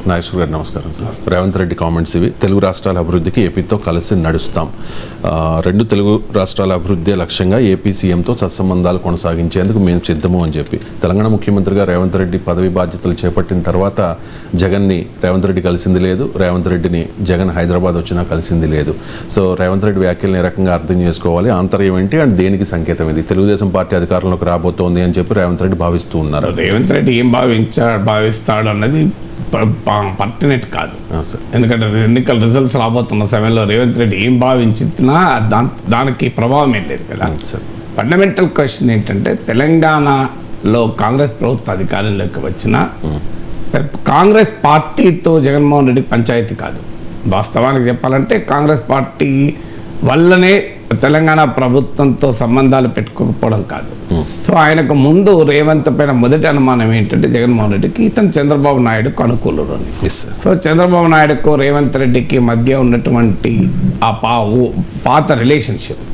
నాగేశ్వర గారు నమస్కారం sir. Revanth Reddy comments ఇవి. తెలుగు రాష్ట్రాల అభివృద్ధికి ఏపీతో కలిసి నడుస్తాం. రెండు తెలుగు రాష్ట్రాల అభివృద్ధి లక్ష్యంగా ఏపీ సీఎంతో సత్సంబంధాలు కొనసాగించేందుకు మేము సిద్ధము అని చెప్పి తెలంగాణ ముఖ్యమంత్రిగా రేవంత్ రెడ్డి పదవి బాధ్యతలు చేపట్టిన తర్వాత జగన్ని రేవంత్ రెడ్డి కలిసింది లేదు, రేవంత్ రెడ్డిని జగన్ హైదరాబాద్ వచ్చినా కలిసింది లేదు. సో రేవంత్ రెడ్డి వ్యాఖ్యలను ఏ రకంగా అర్థం చేసుకోవాలి, ఆంతర్యం ఏంటి అండ్ దేనికి సంకేతం ఇది? తెలుగుదేశం పార్టీ అధికారంలోకి రాబోతోంది అని చెప్పి రేవంత్ రెడ్డి భావిస్తూ ఉన్నారు. రేవంత్ రెడ్డి ఏం భావిస్తాడు అన్నది పర్టినెంట్ కాదు. ఎందుకంటే ఎన్నికల రిజల్ట్స్ రాబోతున్న సమయంలో రేవంత్ రెడ్డి ఏం భావించినా దానికి ప్రభావం ఏం లేదు కదా. ఫండమెంటల్ క్వశ్చన్ ఏంటంటే, తెలంగాణలో కాంగ్రెస్ ప్రభుత్వ అధికారంలోకి వచ్చిన కాంగ్రెస్ పార్టీతో జగన్మోహన్ రెడ్డికి పంచాయతీ కాదు. వాస్తవానికి చెప్పాలంటే కాంగ్రెస్ పార్టీ వల్లనే తెలంగాణ ప్రభుత్వంతో సంబంధాలు పెట్టుకోకపోవడం కాదు. సో ఆయనకు ముందు రేవంత్ పైన మొదటి అనుమానం ఏంటంటే, జగన్మోహన్ రెడ్డికి ఇతను చంద్రబాబు నాయుడుకు అనుకూలుడు అని. సో చంద్రబాబు నాయుడుకు రేవంత్ రెడ్డికి మధ్య ఉన్నటువంటి ఆ పాత రిలేషన్షిప్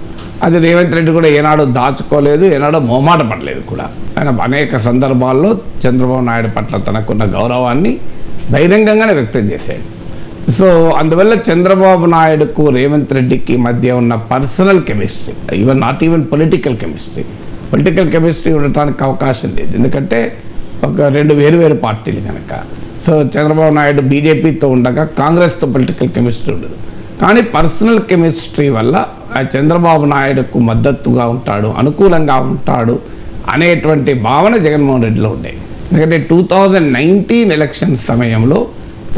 అది రేవంత్ రెడ్డి కూడా ఏనాడు దాచుకోలేదు, ఏనాడు మొహమాట పడలేదు కూడా. ఆయన అనేక సందర్భాల్లో చంద్రబాబు నాయుడు పట్ల తనకున్న గౌరవాన్ని బహిరంగంగానే వ్యక్తం చేశాడు. సో అందువల్ల చంద్రబాబు నాయుడుకు రేవంత్ రెడ్డికి మధ్య ఉన్న personal chemistry, not even political chemistry ఉండటానికి అవకాశం లేదు. ఎందుకంటే రెండు వేరు పార్టీలు కనుక. సో చంద్రబాబు నాయుడు బీజేపీతో ఉండగా కాంగ్రెస్తో పొలిటికల్ కెమిస్ట్రీ ఉండదు. కానీ పర్సనల్ కెమిస్ట్రీ వల్ల చంద్రబాబు నాయుడుకు మద్దతుగా ఉంటాడు, అనుకూలంగా ఉంటాడు అనేటువంటి భావన జగన్మోహన్ రెడ్డిలో ఉండేది. ఎందుకంటే 2019 ఎలక్షన్ సమయంలో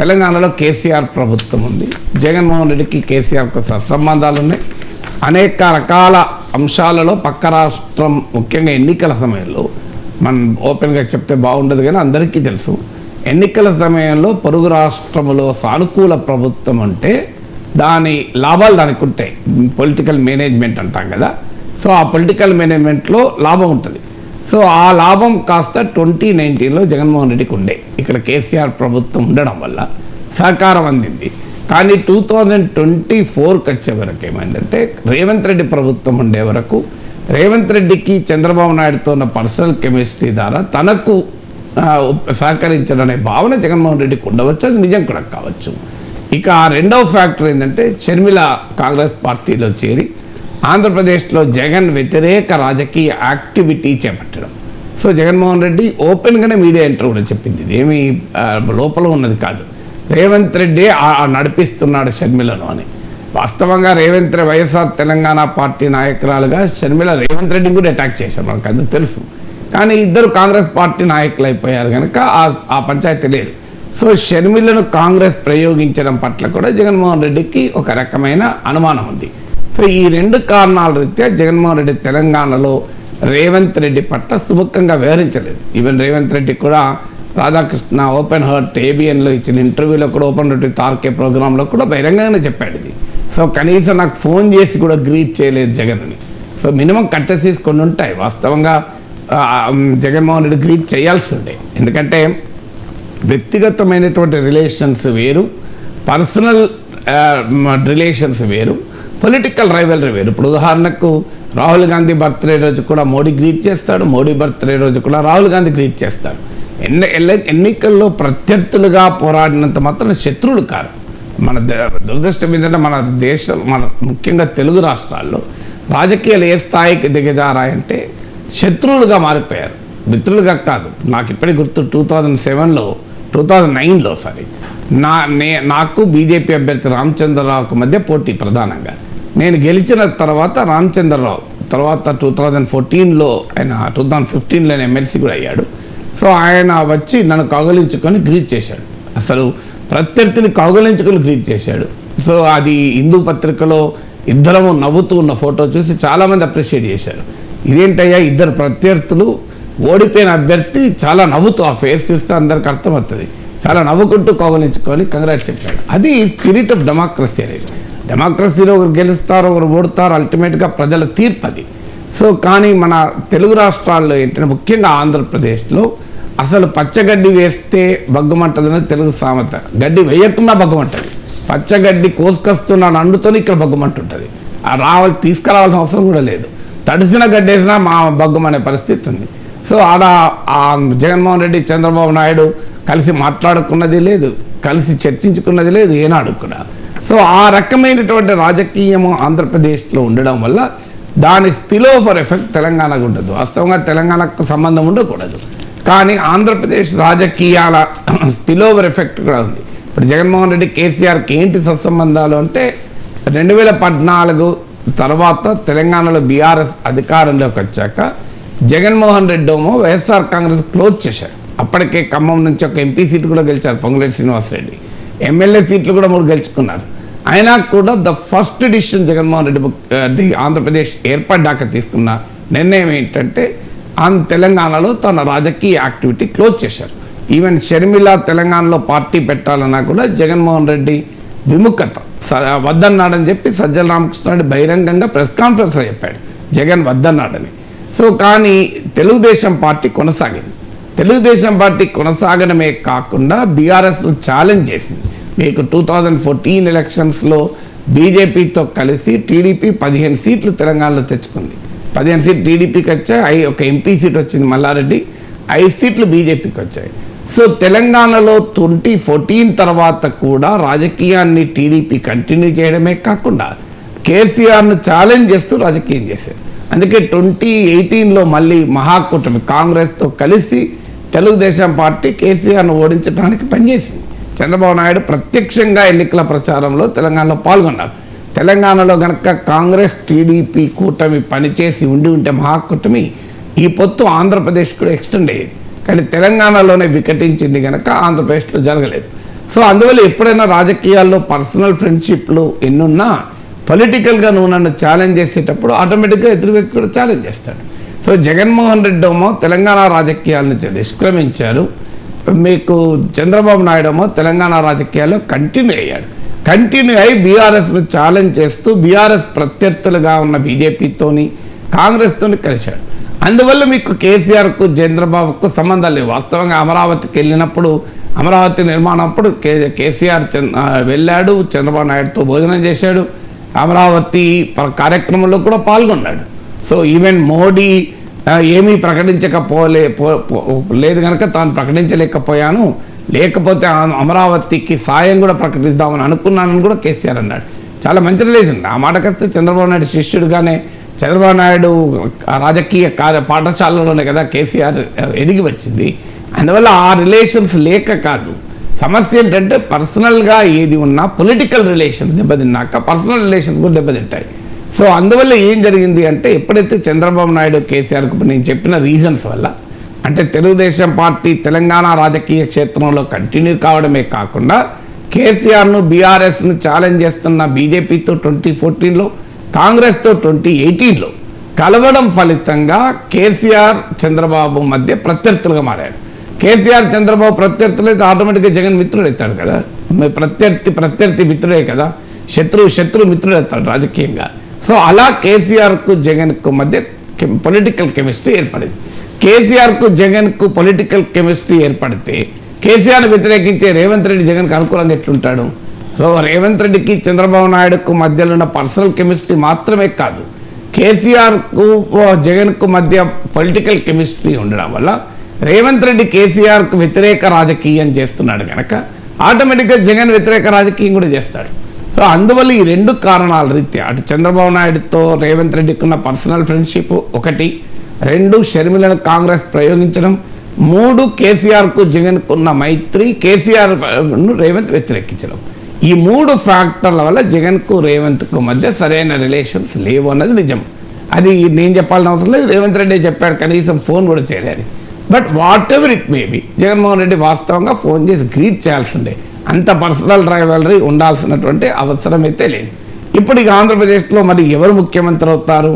తెలంగాణలో కేసీఆర్ ప్రభుత్వం ఉంది, జగన్మోహన్ రెడ్డికి కేసీఆర్కు సత్సంబంధాలు ఉన్నాయి. అనేక రకాల అంశాలలో పక్క రాష్ట్రం, ముఖ్యంగా ఎన్నికల సమయంలో, మనం ఓపెన్గా చెప్తే బాగుండదు కానీ అందరికీ తెలుసు, ఎన్నికల సమయంలో పొరుగు రాష్ట్రంలో సానుకూల ప్రభుత్వం అంటే దాని లాభాలు దానికి ఉంటాయి. పొలిటికల్ మేనేజ్మెంట్ అంటాం కదా. సో ఆ పొలిటికల్ మేనేజ్మెంట్లో లాభం ఉంటుంది. సో ఆ లాభం కాస్త 2019లో జగన్మోహన్ రెడ్డికి ఉండే, ఇక్కడ కేసీఆర్ ప్రభుత్వం ఉండడం వల్ల సహకారం అందింది. కానీ 2024కి వచ్చే వరకు ఏమైందంటే, రేవంత్ రెడ్డి ప్రభుత్వం ఉండే వరకు రేవంత్ రెడ్డికి చంద్రబాబు నాయుడుతో ఉన్న పర్సనల్ కెమిస్ట్రీ ద్వారా తనకు సహకరించడనే భావన జగన్మోహన్ రెడ్డికి ఉండవచ్చు, అది నిజం కూడా కావచ్చు. ఇక రెండవ ఫ్యాక్టర్ ఏంటంటే, షర్మిల కాంగ్రెస్ పార్టీలో చేరి ఆంధ్రప్రదేశ్లో జగన్ వ్యతిరేక రాజకీయ యాక్టివిటీ చేపట్టడం. సో జగన్మోహన్ రెడ్డి ఓపెన్గానే మీడియా ఇంటర్వ్యూలో చెప్పింది, ఇది ఏమీ లోపల ఉన్నది కాదు, రేవంత్ రెడ్డి నడిపిస్తున్నాడు షర్మిలను అని. వాస్తవంగా వైఎస్ఆర్ తెలంగాణ పార్టీ నాయకురాలుగా షర్మిల రేవంత్ రెడ్డిని కూడా అటాక్ చేశారు, మనకు అది తెలుసు. కానీ ఇద్దరు కాంగ్రెస్ పార్టీ నాయకులు అయిపోయారు కనుక ఆ పంచాయతీ లేదు. సో షర్మిలను కాంగ్రెస్ ప్రయోగించడం పట్ల కూడా జగన్మోహన్ రెడ్డికి ఒక రకమైన అనుమానం ఉంది. సో ఈ రెండు కారణాల రీత్యా జగన్మోహన్ రెడ్డి తెలంగాణలో రేవంత్ రెడ్డి పట్ల సుముఖంగా వ్యవహరించలేదు. ఈవెన్ రేవంత్ రెడ్డి కూడా రాధాకృష్ణ ఓపెన్ హార్ట్ ఏబిఎన్లో ఇచ్చిన ఇంటర్వ్యూలో కూడా, ఓపెన్ హార్ట్ తార్కే ప్రోగ్రాంలో కూడా బహిరంగంగానే చెప్పాడు ఇది. సో కనీసం నాకు ఫోన్ చేసి కూడా గ్రీట్ చేయలేదు జగన్ అని. సో మినిమం కట్టసీస్ కొన్ని ఉంటాయి. వాస్తవంగా జగన్మోహన్ రెడ్డి గ్రీట్ చేయాల్సి ఉండే, ఎందుకంటే వ్యక్తిగతమైనటువంటి రిలేషన్స్ వేరు, పర్సనల్ రిలేషన్స్ వేరు, పొలిటికల్ రైవల్రీ వేరు. ఇప్పుడు ఉదాహరణకు రాహుల్ గాంధీ బర్త్డే రోజు కూడా మోడీ గ్రీట్ చేస్తాడు, మోడీ బర్త్డే రోజు కూడా రాహుల్ గాంధీ గ్రీట్ చేస్తాడు. ఎన్నికల్లో ప్రత్యర్థులుగా పోరాడినంత మాత్రం శత్రువులు కాదు. మన దురదృష్టం ఏంటంటే, మన దేశం, మన ముఖ్యంగా తెలుగు రాష్ట్రాల్లో రాజకీయాలు ఏ స్థాయికి దిగజారాయంటే శత్రువులుగా మారిపోయారు, మిత్రులుగా కాదు. నాకు ఇప్పటికి గుర్తు 2009లో నాకు బీజేపీ అభ్యర్థి రామచంద్రరావుకు మధ్య పోటీ ప్రధానంగా. నేను గెలిచిన తర్వాత రామచంద్రరావు తర్వాత 2014లో ఆయన 2015లో ఎమ్మెల్సీ కూడా అయ్యాడు. సో ఆయన వచ్చి నన్ను కౌగలించుకొని గ్రీట్ చేశాడు, అసలు ప్రత్యర్థిని కౌగలించుకొని గ్రీట్ చేశాడు. సో అది హిందూ పత్రికలో ఇద్దరము నవ్వుతూ ఉన్న ఫోటో చూసి చాలామంది అప్రిషియేట్ చేశారు. ఇదేంటయ్యా, ఇద్దరు ప్రత్యర్థులు, ఓడిపోయిన అభ్యర్థి చాలా నవ్వుతూ, ఆ ఫేస్ చూస్తే అందరికి అర్థమవుతుంది, చాలా నవ్వుకుంటూ కౌగలించుకొని కంగ్రాట్స్ చెప్పాడు. అది స్పిరిట్ ఆఫ్ డెమోక్రసీ అనేది. డెమోక్రసీలో ఒకరు గెలుస్తారు, ఒకరు ఓడతారు, అల్టిమేట్గా ప్రజల తీర్పు అది. సో కానీ మన తెలుగు రాష్ట్రాల్లో ఏంటంటే, ముఖ్యంగా ఆంధ్రప్రదేశ్లో అసలు పచ్చగడ్డి వేస్తే బగ్గుమంటదని తెలుగు సామెత. గడ్డి వేయకుండా బగ్గుమంటుంది, పచ్చగడ్డి కోసుకొస్తున్నాను అండుతోనే ఇక్కడ బగ్గుమంటుంటుంది. తీసుకురావాల్సిన అవసరం కూడా లేదు, తడిసిన గడ్డి వేసినా మా బగ్గుమనే పరిస్థితి ఉంది. సో ఆడ జగన్మోహన్ రెడ్డి, చంద్రబాబు నాయుడు కలిసి మాట్లాడుకున్నది లేదు. కలిసి చర్చించుకున్నది లేదు ఏనాడు కూడా. సో ఆ రకమైనటువంటి రాజకీయము ఆంధ్రప్రదేశ్లో ఉండడం వల్ల దాని స్పిల్ ఓవర్ ఎఫెక్ట్ తెలంగాణకు ఉండదు. వాస్తవంగా తెలంగాణకు సంబంధం ఉండకూడదు, కానీ ఆంధ్రప్రదేశ్ రాజకీయాల స్పిల్ ఓవర్ ఎఫెక్ట్ కూడా ఉంది. ఇప్పుడు జగన్మోహన్ రెడ్డి కేసీఆర్కి ఏంటి సత్సంబంధాలు అంటే 2014 తర్వాత తెలంగాణలో బీఆర్ఎస్ అధికారంలోకి వచ్చాక జగన్మోహన్ రెడ్డి ఏమో వైఎస్ఆర్ కాంగ్రెస్ క్లోజ్ చేశారు. అప్పటికే ఖమ్మం నుంచి ఒక ఎంపీ సీటు కూడా గెలిచారు పొంగులేటి శ్రీనివాసరెడ్డి, ఎమ్మెల్యే సీట్లు కూడా 3 గెలుచుకున్నారు. అయినా కూడా the first decision Jaganmohan Reddy Andhra Pradesh ఏర్పడ్డాక తీసుకున్న నిర్ణయం ఏంటంటే తెలంగాణలో తన రాజకీయ యాక్టివిటీ క్లోజ్ చేశారు. ఈవెన్ షర్మిల తెలంగాణలో పార్టీ పెట్టాలన్నా కూడా జగన్మోహన్ రెడ్డి విముఖత వద్దన్నాడని చెప్పి సజ్జల రామకృష్ణారెడ్డి బహిరంగంగా ప్రెస్ కాన్ఫరెన్స్లో చెప్పాడు జగన్ వద్దన్నాడని. సో కానీ తెలుగుదేశం పార్టీ కొనసాగింది. తెలుగుదేశం పార్టీ కొనసాగడమే కాకుండా బీఆర్ఎస్ను ఛాలెంజ్ చేసింది. మీకు 2014 ఎలక్షన్స్లో బీజేపీతో కలిసి టీడీపీ 15 సీట్లు తెలంగాణలో తెచ్చుకుంది. 15 సీట్లు టీడీపీకి వచ్చాయి, ఒక ఎంపీ సీట్ వచ్చింది మల్లారెడ్డి, 5 సీట్లు బీజేపీకి వచ్చాయి. సో తెలంగాణలో 2014 తర్వాత కూడా రాజకీయాన్ని టీడీపీ కంటిన్యూ చేయడమే కాకుండా కేసీఆర్ను ఛాలెంజ్ చేస్తూ రాజకీయం చేశారు. అందుకే 2018లో మళ్ళీ మహాకూటమి కాంగ్రెస్తో కలిసి తెలుగుదేశం పార్టీ కేసీఆర్ను ఓడించడానికి పనిచేసింది. చంద్రబాబు నాయుడు ప్రత్యక్షంగా ఎన్నికల ప్రచారంలో తెలంగాణలో పాల్గొన్నారు. తెలంగాణలో కనుక కాంగ్రెస్ టీడీపీ కూటమి పనిచేసి ఉంటే మహాకూటమి ఈ పొత్తు ఆంధ్రప్రదేశ్ కూడా ఎక్స్టెండ్ అయ్యేది. కానీ తెలంగాణలోనే వికటించింది కనుక ఆంధ్రప్రదేశ్లో జరగలేదు. సో అందువల్ల ఎప్పుడైనా రాజకీయాల్లో పర్సనల్ ఫ్రెండ్షిప్లు ఎన్నున్నా పొలిటికల్గా నువ్వు నన్ను ఛాలెంజ్ చేసేటప్పుడు ఆటోమేటిక్గా ఎదురు వ్యక్తి కూడా ఛాలెంజ్ చేస్తాడు. సో జగన్మోహన్ రెడ్డి ఏమో తెలంగాణ రాజకీయాల నుంచి నిష్క్రమించారు, మీకు చంద్రబాబు నాయుడు ఏమో తెలంగాణ రాజకీయాల్లో కంటిన్యూ అయ్యాడు. కంటిన్యూ అయ్యి బీఆర్ఎస్ను ఛాలెంజ్ చేస్తూ బీఆర్ఎస్ ప్రత్యర్థులుగా ఉన్న బీజేపీతోని కాంగ్రెస్తోని కలిశాడు. అందువల్ల మీకు కేసీఆర్కు చంద్రబాబుకు సంబంధాలు లేవు. వాస్తవంగా అమరావతికి వెళ్ళినప్పుడు అమరావతి నిర్మాణం అప్పుడు కేసీఆర్ వెళ్ళాడు, చంద్రబాబు నాయుడుతో భోజనం చేశాడు, అమరావతి కార్యక్రమంలో కూడా పాల్గొన్నాడు. సో ఈవెన్ మోడీ ఏమీ లేదు కనుక తాను ప్రకటించలేకపోయాను, లేకపోతే అమరావతికి సాయం కూడా ప్రకటిద్దామని అనుకున్నానని కూడా కేసీఆర్ అన్నాడు. చాలా మంచి రిలేషన్. ఆ మాటకొస్తే చంద్రబాబు నాయుడు శిష్యుడుగానే చంద్రబాబు నాయుడు రాజకీయ పాఠశాలలోనే కదా కేసీఆర్ ఎదిగి వచ్చింది. అందువల్ల ఆ రిలేషన్స్ లేక కాదు, సమస్య ఏంటంటే పర్సనల్గా ఏది ఉన్నా పొలిటికల్ రిలేషన్ దెబ్బతిన్నాక పర్సనల్ రిలేషన్స్ కూడా దెబ్బతింటాయి. సో అందువల్ల ఏం జరిగింది అంటే ఎప్పుడైతే చంద్రబాబు నాయుడు కేసీఆర్కు నేను చెప్పిన రీజన్స్ వల్ల అంటే తెలుగుదేశం పార్టీ తెలంగాణ రాజకీయ క్షేత్రంలో కంటిన్యూ కావడమే కాకుండా కేసీఆర్ను బీఆర్ఎస్ను ఛాలెంజ్ చేస్తున్న బీజేపీతో 2014లో కాంగ్రెస్తో 2018లో కలవడం ఫలితంగా కేసీఆర్ చంద్రబాబు మధ్య ప్రత్యర్థులుగా మారారు. కేసీఆర్ చంద్రబాబు ప్రత్యర్థులైతే ఆటోమేటిక్గా జగన్ మిత్రుడు అవుతాడు కదా, ప్రత్యర్థి మిత్రుడే కదా, శత్రువు మిత్రుడు అవుతాడు రాజకీయంగా. సో అలా కేసీఆర్కు జగన్కు మధ్య పొలిటికల్ కెమిస్ట్రీ ఏర్పడింది. కేసీఆర్కు జగన్కు పొలిటికల్ కెమిస్ట్రీ ఏర్పడితే కేసీఆర్ను వ్యతిరేకించే రేవంత్ రెడ్డి జగన్కు అనుకూలంగా ఎట్లుంటాడు? సో రేవంత్ రెడ్డికి చంద్రబాబు నాయుడుకు మధ్యలో ఉన్న పర్సనల్ కెమిస్ట్రీ మాత్రమే కాదు, కేసీఆర్కు జగన్కు మధ్య పొలిటికల్ కెమిస్ట్రీ ఉండడం వల్ల రేవంత్ రెడ్డి కేసీఆర్కు వ్యతిరేక రాజకీయం చేస్తున్నాడు కనుక ఆటోమేటిక్గా జగన్ వ్యతిరేక రాజకీయం కూడా చేస్తాడు. సో అందువల్ల ఈ 2 కారణాల రీత్యా అటు చంద్రబాబు నాయుడుతో రేవంత్ రెడ్డికి ఉన్న పర్సనల్ ఫ్రెండ్షిప్ 1, 2 షర్మిలను కాంగ్రెస్ ప్రయోగించడం, 3 కేసీఆర్కు జగన్కు ఉన్న మైత్రి, కేసీఆర్ను రేవంత్ వ్యతిరేకించడం. ఈ 3 ఫ్యాక్టర్ల వల్ల జగన్కు రేవంత్కు మధ్య సరైన రిలేషన్స్ లేవు అన్నది నిజం. అది నేను చెప్పాల్సిన అవసరం లేదు, రేవంత్ రెడ్డి చెప్పాడు, కనీసం ఫోన్ కూడా చేయలేదు. But what ever it may be Jaganmohan Reddy వాస్తవంగా ఫోన్ చేసి గ్రీట్ చేయాల్సిందే, అంత పర్సనల్ రైవలరీ ఉండాల్సినటువంటి అవసరం అయితే లేదు. ఇప్పుడు ఇక ఆంధ్రప్రదేశ్లో మరి ఎవరు ముఖ్యమంత్రి అవుతారు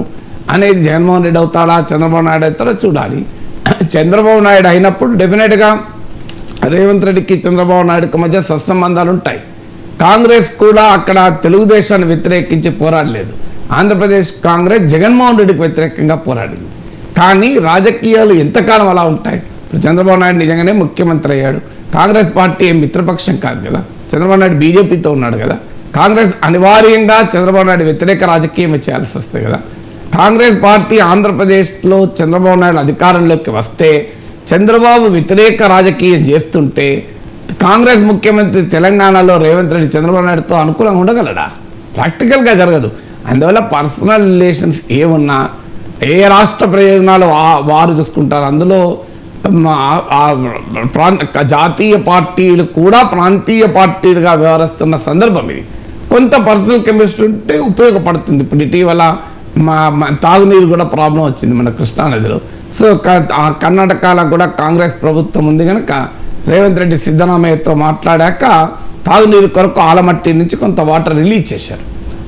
అనేది జగన్మోహన్ రెడ్డి అవుతాడా చంద్రబాబు నాయుడు అవుతారో చూడాలి. చంద్రబాబు నాయుడు అయినప్పుడు డెఫినెట్గా రేవంత్ రెడ్డికి చంద్రబాబు నాయుడుకి మధ్య సత్సంబంధాలు ఉంటాయి. కాంగ్రెస్ కూడా అక్కడ తెలుగుదేశాన్ని వ్యతిరేకించి పోరాడలేదు. ఆంధ్రప్రదేశ్ కాంగ్రెస్ జగన్మోహన్ రెడ్డికి వ్యతిరేకంగా పోరాడింది. కానీ రాజకీయాలు ఎంతకాలం అలా ఉంటాయి? ఇప్పుడు చంద్రబాబు నాయుడు నిజంగానే ముఖ్యమంత్రి అయ్యాడు, కాంగ్రెస్ పార్టీ ఏం మిత్రపక్షం కాదు కదా, చంద్రబాబు నాయుడు బీజేపీతో ఉన్నాడు కదా, కాంగ్రెస్ అనివార్యంగా చంద్రబాబు నాయుడు వ్యతిరేక రాజకీయం చేయాల్సి వస్తుంది కదా. కాంగ్రెస్ పార్టీ ఆంధ్రప్రదేశ్లో చంద్రబాబు నాయుడు అధికారంలోకి వస్తే చంద్రబాబు వ్యతిరేక రాజకీయం చేస్తుంటే కాంగ్రెస్ ముఖ్యమంత్రి తెలంగాణలో రేవంత్ రెడ్డి చంద్రబాబు నాయుడుతో అనుకూలంగా ఉండగలడా? ప్రాక్టికల్గా జరగదు. అందువల్ల పర్సనల్ రిలేషన్స్ ఏమున్నా ఏ రాష్ట్ర ప్రయోజనాలు వారు చూసుకుంటారు. అందులో జాతీయ పార్టీలు కూడా ప్రాంతీయ పార్టీలుగా వ్యవహరిస్తున్న సందర్భం ఇది. కొంత పర్సనల్ కెమిస్ట్రీ ఉంటే ఉపయోగపడుతుంది. ఇప్పుడు ఇటీవల తాగునీరు కూడా ప్రాబ్లం వచ్చింది మన కృష్ణానదిలో. సో కర్ణాటకలో కూడా కాంగ్రెస్ ప్రభుత్వం ఉంది కనుక రేవంత్ రెడ్డి సిద్ధరామయ్యతో మాట్లాడాక తాగునీరు కొరకు ఆలమట్టి నుంచి కొంత వాటర్ రిలీజ్ చేశారు.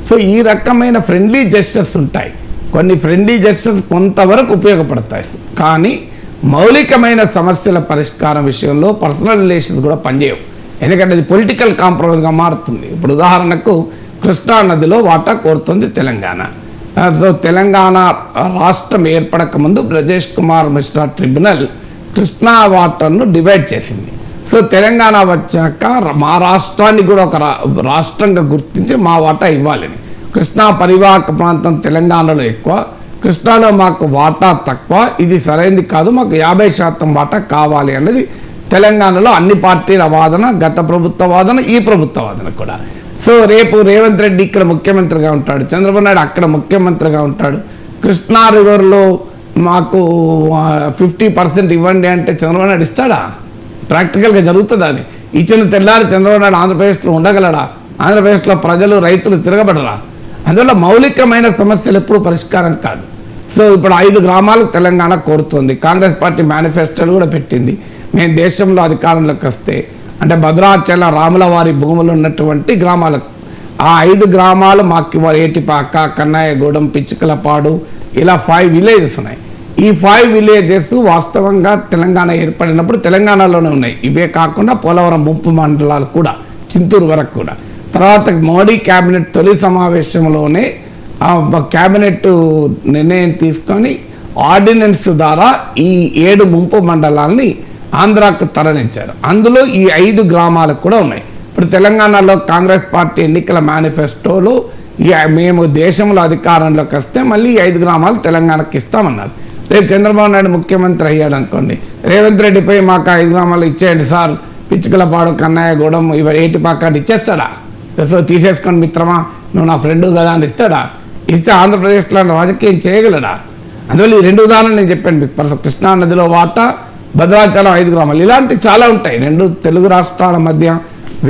సో ఈ రకమైన ఫ్రెండ్లీ జెస్చర్స్ ఉంటాయి. కొన్ని ఫ్రెండ్లీ జెస్చర్స్ కొంతవరకు ఉపయోగపడతాయి, కానీ మౌలికమైన సమస్యల పరిష్కారం విషయంలో పర్సనల్ రిలేషన్స్ కూడా పనిచేయవు. ఎందుకంటే అది పొలిటికల్ కాంప్రమైజ్గా మారుతుంది. ఇప్పుడు ఉదాహరణకు కృష్ణా నదిలో వాటా కోరుతుంది తెలంగాణ. సో తెలంగాణ రాష్ట్రం ఏర్పడక ముందు బ్రజేష్ కుమార్ మిశ్రా ట్రిబ్యునల్ కృష్ణా వాటర్ను డివైడ్ చేసింది. సో తెలంగాణ వచ్చాక మా రాష్ట్రాన్ని కూడా ఒక రాష్ట్రంగా గుర్తించి మా వాటా ఇవ్వాలని. కృష్ణా పరివాహక ప్రాంతం తెలంగాణలో ఎక్కువ, కృష్ణాలో మాకు వాటా తక్కువ, ఇది సరైనది కాదు, మాకు 50% వాటా కావాలి అన్నది తెలంగాణలో అన్ని పార్టీల వాదన, గత ప్రభుత్వ వాదన, ఈ ప్రభుత్వ వాదన కూడా. సో రేపు రేవంత్ రెడ్డి ఇక్కడ ముఖ్యమంత్రిగా ఉంటాడు, చంద్రబాబు నాయుడు అక్కడ ముఖ్యమంత్రిగా ఉంటాడు. కృష్ణా రివర్లో మాకు 50% ఇవ్వండి అంటే చంద్రబాబు నాయుడు ఇస్తాడా? ప్రాక్టికల్గా జరుగుతుందా? అది ఇచ్చిన తెల్లారి చంద్రబాబు నాయుడు ఆంధ్రప్రదేశ్లో ఉండగలడా? ఆంధ్రప్రదేశ్లో ప్రజలు రైతులు తిరగబడరా? అందువల్ల మౌలికమైన సమస్యలు ఎప్పుడు పరిష్కారం కాదు. సో ఇప్పుడు 5 గ్రామాలకు తెలంగాణ కోరుతుంది. కాంగ్రెస్ పార్టీ మేనిఫెస్టోలు కూడా పెట్టింది, మేము దేశంలో అధికారంలోకి వస్తే అంటే భద్రాచల రాములవారి భూములు ఉన్నటువంటి గ్రామాలకు ఆ 5 గ్రామాలు మాకు ఏటిపాక, కన్నాయగూడెం, పిచ్చుకలపాడు ఇలా 5 విలేజెస్ ఉన్నాయి. ఈ 5 విలేజెస్ వాస్తవంగా తెలంగాణ ఏర్పడినప్పుడు తెలంగాణలోనే ఉన్నాయి. ఇవే కాకుండా పోలవరం ముంపు మండలాలు కూడా, చింతూరు వరకు కూడా. తర్వాత మోడీ క్యాబినెట్ తొలి సమావేశంలోనే క్యాబినెట్ నిర్ణయం తీసుకొని ఆర్డినెన్స్ ద్వారా ఈ 7 ముంపు మండలాల్ని ఆంధ్రాకు తరలించారు. అందులో ఈ 5 గ్రామాలకు కూడా ఉన్నాయి. ఇప్పుడు తెలంగాణలో కాంగ్రెస్ పార్టీ ఎన్నికల మేనిఫెస్టోలో మేము దేశంలో అధికారంలోకి వస్తే మళ్ళీ 5 గ్రామాలు తెలంగాణకి ఇస్తామన్నారు. రేపు చంద్రబాబు నాయుడు ముఖ్యమంత్రి అయ్యాడు అనుకోండి, రేవంత్ రెడ్డిపై మాకు 5 గ్రామాలు ఇచ్చేయండి సార్, పిచ్చుకలపాడు, కన్నాయగూడెం, ఇవి ఏటిపాక ఇచ్చేస్తాడా? సో తీసేసుకొని మిత్రమా నువ్వు నా ఫ్రెండ్ కదా అని ఇస్తాడా? ఇస్తే ఆంధ్రప్రదేశ్లో రాజకీయం చేయగలడా? అందువల్ల ఈ 2 ఉదాహరణలు నేను చెప్పాను మీకు. కృష్ణా నదిలో వాటా, భద్రాచలం 5 గ్రామాలు, ఇలాంటివి చాలా ఉంటాయి. 2 తెలుగు రాష్ట్రాల మధ్య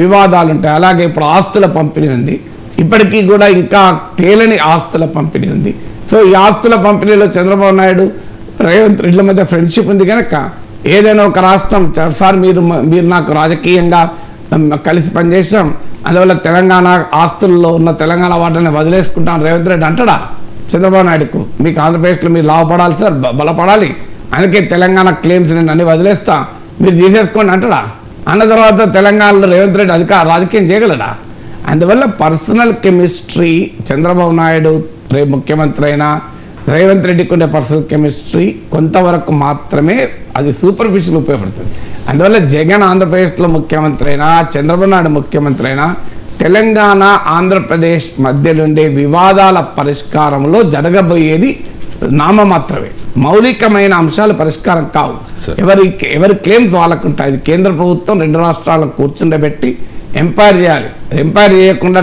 వివాదాలు ఉంటాయి. అలాగే ఇప్పుడు ఆస్తుల పంపిణీ ఉంది, ఇప్పటికీ కూడా ఇంకా తేలని ఆస్తుల పంపిణీ ఉంది. సో ఈ ఆస్తుల పంపిణీలో చంద్రబాబు నాయుడు రేవంత్ రెడ్డిల మధ్య ఫ్రెండ్షిప్ ఉంది కనుక ఏదైనా ఒక రాష్ట్రం సార్ మీరు నాకు రాజకీయంగా కలిసి పనిచేసాం, అందువల్ల తెలంగాణ ఆస్తుల్లో ఉన్న తెలంగాణ వాటిని వదిలేసుకుంటాం రేవంత్ రెడ్డి అంటాడా చంద్రబాబు నాయుడుకు? మీకు ఆంధ్రప్రదేశ్లో మీరు లాభపడాలి సార్, బలపడాలి, అందుకే తెలంగాణ క్లెయిమ్స్ నేను అన్ని వదిలేస్తా, మీరు తీసేసుకోండి అంటాడా? అన్న తర్వాత తెలంగాణలో రేవంత్ రెడ్డి రాజకీయం చేయగలడా? అందువల్ల పర్సనల్ కెమిస్ట్రీ చంద్రబాబు నాయుడు రేపు ముఖ్యమంత్రి అయినా రేవంత్ రెడ్డికి ఉండే పర్సనల్ కెమిస్ట్రీ కొంతవరకు మాత్రమే, అది సూపర్ఫిషియల్ ఉపయోగపడుతుంది. అందువల్ల జగన్ ఆంధ్రప్రదేశ్లో ముఖ్యమంత్రి అయినా, చంద్రబాబు నాయుడు ముఖ్యమంత్రి అయినా, తెలంగాణ ఆంధ్రప్రదేశ్ మధ్య ఉండే వివాదాల పరిష్కారంలో జరగబోయేది నామమాత్రమే. మౌలికమైన అంశాలు పరిష్కారం కావు. ఎవరి క్లెయిమ్స్ వాళ్ళకు ఉంటాయి. ఇది కేంద్ర ప్రభుత్వం 2 రాష్ట్రాలను కూర్చుండబెట్టి ఎంపైర్ చేయాలి. ఎంపైర్ చేయకుండా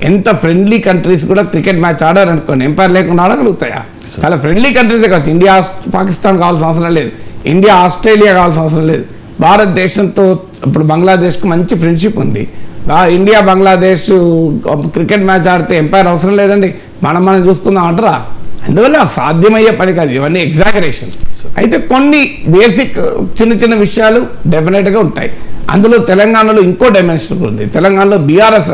ఎంత ఫ్రెండ్లీ కంట్రీస్ కూడా క్రికెట్ మ్యాచ్ ఆడారు అనుకోండి, ఎంపైర్ లేకుండా ఆడగలుగుతాయా? చాలా ఫ్రెండ్లీ కంట్రీసే కావచ్చు. ఇండియా పాకిస్తాన్ కావాల్సిన అవసరం లేదు, ఇండియా ఆస్ట్రేలియా కావాల్సిన అవసరం లేదు. భారతదేశంతో ఇప్పుడు బంగ్లాదేశ్కి మంచి ఫ్రెండ్షిప్ ఉంది. ఇండియా బంగ్లాదేశ్ క్రికెట్ మ్యాచ్ ఆడితే ఎంపైర్ అవసరం లేదండి, మనం చూసుకుందాం అంటారా? అందువల్ల సాధ్యమయ్యే పని కాదు, ఇవన్నీ ఎగ్జాగరేషన్స్. అయితే కొన్ని బేసిక్ చిన్న విషయాలు డెఫినెట్గా ఉంటాయి. అందులో తెలంగాణలో ఇంకో డైమెన్షన్ ఉంది. తెలంగాణలో బీఆర్ఎస్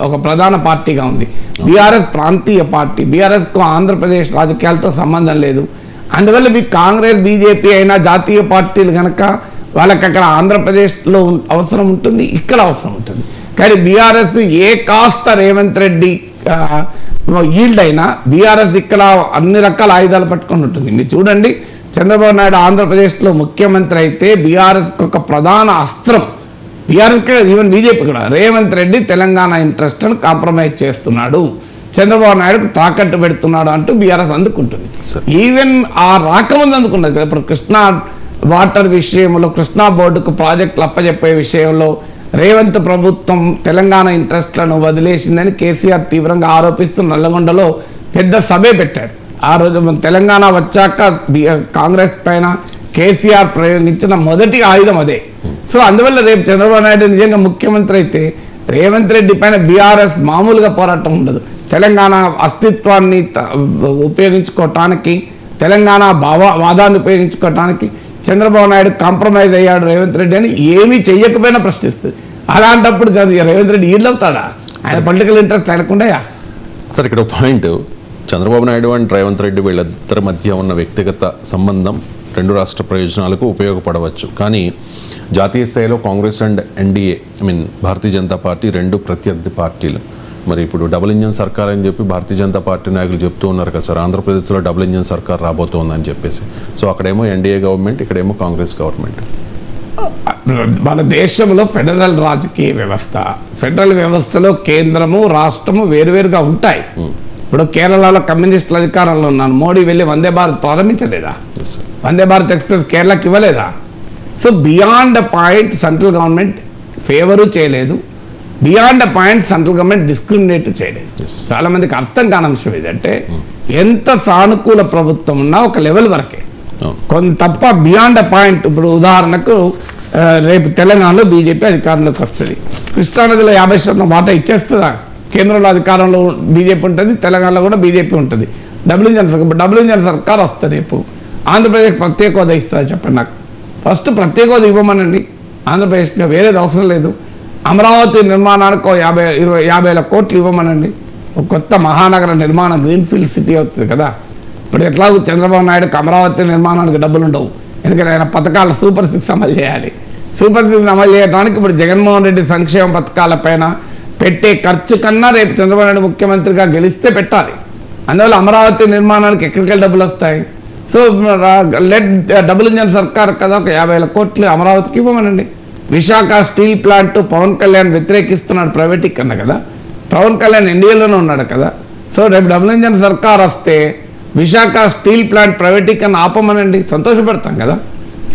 ఒక ప్రధాన పార్టీగా ఉంది. బీఆర్ఎస్ ప్రాంతీయ పార్టీ, బీఆర్ఎస్కు ఆంధ్రప్రదేశ్ రాజకీయాలతో సంబంధం లేదు. అందువల్ల మీకు కాంగ్రెస్, బీజేపీ అయినా జాతీయ పార్టీలు కనుక వాళ్ళకి అక్కడ ఆంధ్రప్రదేశ్లో అవసరం ఉంటుంది, ఇక్కడ అవసరం ఉంటుంది. కానీ బీఆర్ఎస్ ఏ కాస్త రేవంత్ రెడ్డి ఈల్డ్ అయినా బీఆర్ఎస్ ఇక్కడ అన్ని రకాల ఆయుధాలు పట్టుకొని ఉంటుంది. మీరు చూడండి, చంద్రబాబు నాయుడు ఆంధ్రప్రదేశ్లో ముఖ్యమంత్రి అయితే బీఆర్ఎస్కి ఒక ప్రధాన అస్త్రం, బీఆర్ఎస్కి ఈవెన్ బీజేపీ కూడా, రేవంత్ రెడ్డి తెలంగాణ ఇంట్రెస్ట్ను కాంప్రమైజ్ చేస్తున్నాడు, చంద్రబాబు నాయుడుకు తాకట్టు పెడుతున్నాడు అంటూ బీఆర్ఎస్ అందుకుంటుంది. ఈవెన్ ఆ రాకముందు అందుకున్నది. ఇప్పుడు కృష్ణా వాటర్ విషయంలో కృష్ణా బోర్డుకు ప్రాజెక్టులు అప్పజెప్పే విషయంలో రేవంత్ ప్రభుత్వం తెలంగాణ ఇంట్రెస్ట్లను వదిలేసిందని కేసీఆర్ తీవ్రంగా ఆరోపిస్తూ నల్లగొండలో పెద్ద సభే పెట్టారు. ఆ రోజు తెలంగాణ వచ్చాక కాంగ్రెస్ పైన కేసీఆర్ ప్రయోగించిన మొదటి ఆయుధం అదే. సో అందువల్ల రేపు చంద్రబాబు నాయుడు నిజంగా ముఖ్యమంత్రి అయితే రేవంత్ రెడ్డి పైన బీఆర్ఎస్ మామూలుగా పోరాటం ఉండదు. తెలంగాణ అస్తిత్వాన్ని ఉపయోగించుకోవటానికి, తెలంగాణ వాదాన్ని ఉపయోగించుకోవటానికి చంద్రబాబు నాయుడు కాంప్రమైజ్ అయ్యాడు రేవంత్ రెడ్డి అని ఏమీ చెయ్యకపోయినా ప్రశ్నిస్తుంది. అలాంటప్పుడు రేవంత్ రెడ్డి ఈళ్ళవుతాడా? ఆయన పొలిటికల్ ఇంట్రెస్ట్ ఆయనకుండయా? సార్ ఇక్కడ పాయింట్, చంద్రబాబు నాయుడు అండ్ రేవంత్ రెడ్డి వీళ్ళిద్దరి మధ్య ఉన్న వ్యక్తిగత సంబంధం రెండు రాష్ట్ర ప్రయోజనాలకు ఉపయోగపడవచ్చు. కానీ జాతీయ స్థాయిలో Congress and NDA Bharatiya Janata party రెండు ప్రత్యర్థి పార్టీలు. మరి ఇప్పుడు డబుల్ ఇంజన్ సర్కార్ అని చెప్పి భారతీయ జనతా పార్టీ నాయకులు చెప్తూ ఉన్నారు కదా సార్, ఆంధ్రప్రదేశ్లో డబుల్ ఇంజన్ సర్కార్ రాబోతోందని చెప్పేసి. సో అక్కడేమో ఎన్డీఏ గవర్నమెంట్, ఇక్కడేమో కాంగ్రెస్ గవర్నమెంట్. మన దేశంలో ఫెడరల్ రాజకీయ వ్యవస్థ, ఫెడరల్ వ్యవస్థలో కేంద్రము రాష్ట్రము వేరువేరుగా ఉంటాయి. ఇప్పుడు కేరళలో కమ్యూనిస్టుల అధికారంలో ఉన్నాను, మోడీ వెళ్ళి వందే భారత్ ప్రారంభించలేదా? వందే భారత్ ఎక్స్ప్రెస్ కేరళకి ఇవ్వలేదా? So beyond a point central government favour చేయలేదు, beyond a point central government discriminate చేయలేదు. చాలా మందికి అర్థం కాని అంశం ఏదంటే ఎంత సానుకూల ప్రభుత్వం ఉన్నా ఒక లెవెల్ వరకే, కొంత తప్ప బియాండ్ అ పాయింట్. ఇప్పుడు ఉదాహరణకు రేపు తెలంగాణలో బీజేపీ అధికారంలోకి వస్తుంది, కృష్ణానదిలో 50% వాటా ఇచ్చేస్తుందా? కేంద్రంలో అధికారంలో బీజేపీ ఉంటుంది, తెలంగాణలో కూడా బీజేపీ ఉంటుంది. డబుల్ ఇంజన్ సర్కార్ వస్తుంది. రేపు ఆంధ్రప్రదేశ్ ప్రత్యేక హోదా ఇస్తుంది చెప్పండి నాకు. ఫస్ట్ ప్రత్యేక హోదా ఇవ్వమనండి ఆంధ్రప్రదేశ్గా, వేరేది అవసరం లేదు. అమరావతి నిర్మాణానికి 50,000 కోట్లు ఇవ్వమనండి. ఒక కొత్త మహానగర నిర్మాణం, గ్రీన్ఫీల్డ్ సిటీ అవుతుంది కదా. ఇప్పుడు ఎట్లాగో చంద్రబాబు నాయుడుకి అమరావతి నిర్మాణానికి డబ్బులు ఉండవు, ఎందుకంటే ఆయన పథకాలు సూపర్ 6 అమలు చేయాలి. సూపర్ 6 అమలు చేయడానికి ఇప్పుడు జగన్మోహన్ రెడ్డి సంక్షేమ పథకాలపైన పెట్టే ఖర్చు కన్నా రేపు చంద్రబాబు నాయుడు ముఖ్యమంత్రిగా గెలిస్తే పెట్టాలి. అందువల్ల అమరావతి నిర్మాణానికి ఎక్కడికి డబ్బులు వస్తాయి? సో లెట్ డబుల్ ఇంజన్ సర్కార్ కదా, ఒక 50,000 కోట్లు అమరావతికి ఇవ్వమనండి. విశాఖ స్టీల్ ప్లాంట్ పవన్ కళ్యాణ్ వ్యతిరేకిస్తున్నాడు, ప్రైవేటీకరణ కదా. పవన్ కళ్యాణ్ ఎన్డీఏలోనే ఉన్నాడు కదా. సో రేపు డబుల్ ఇంజన్ సర్కార్ వస్తే విశాఖ స్టీల్ ప్లాంట్ ప్రైవేటీకరణ ఆపమనండి, సంతోషపడతాం కదా.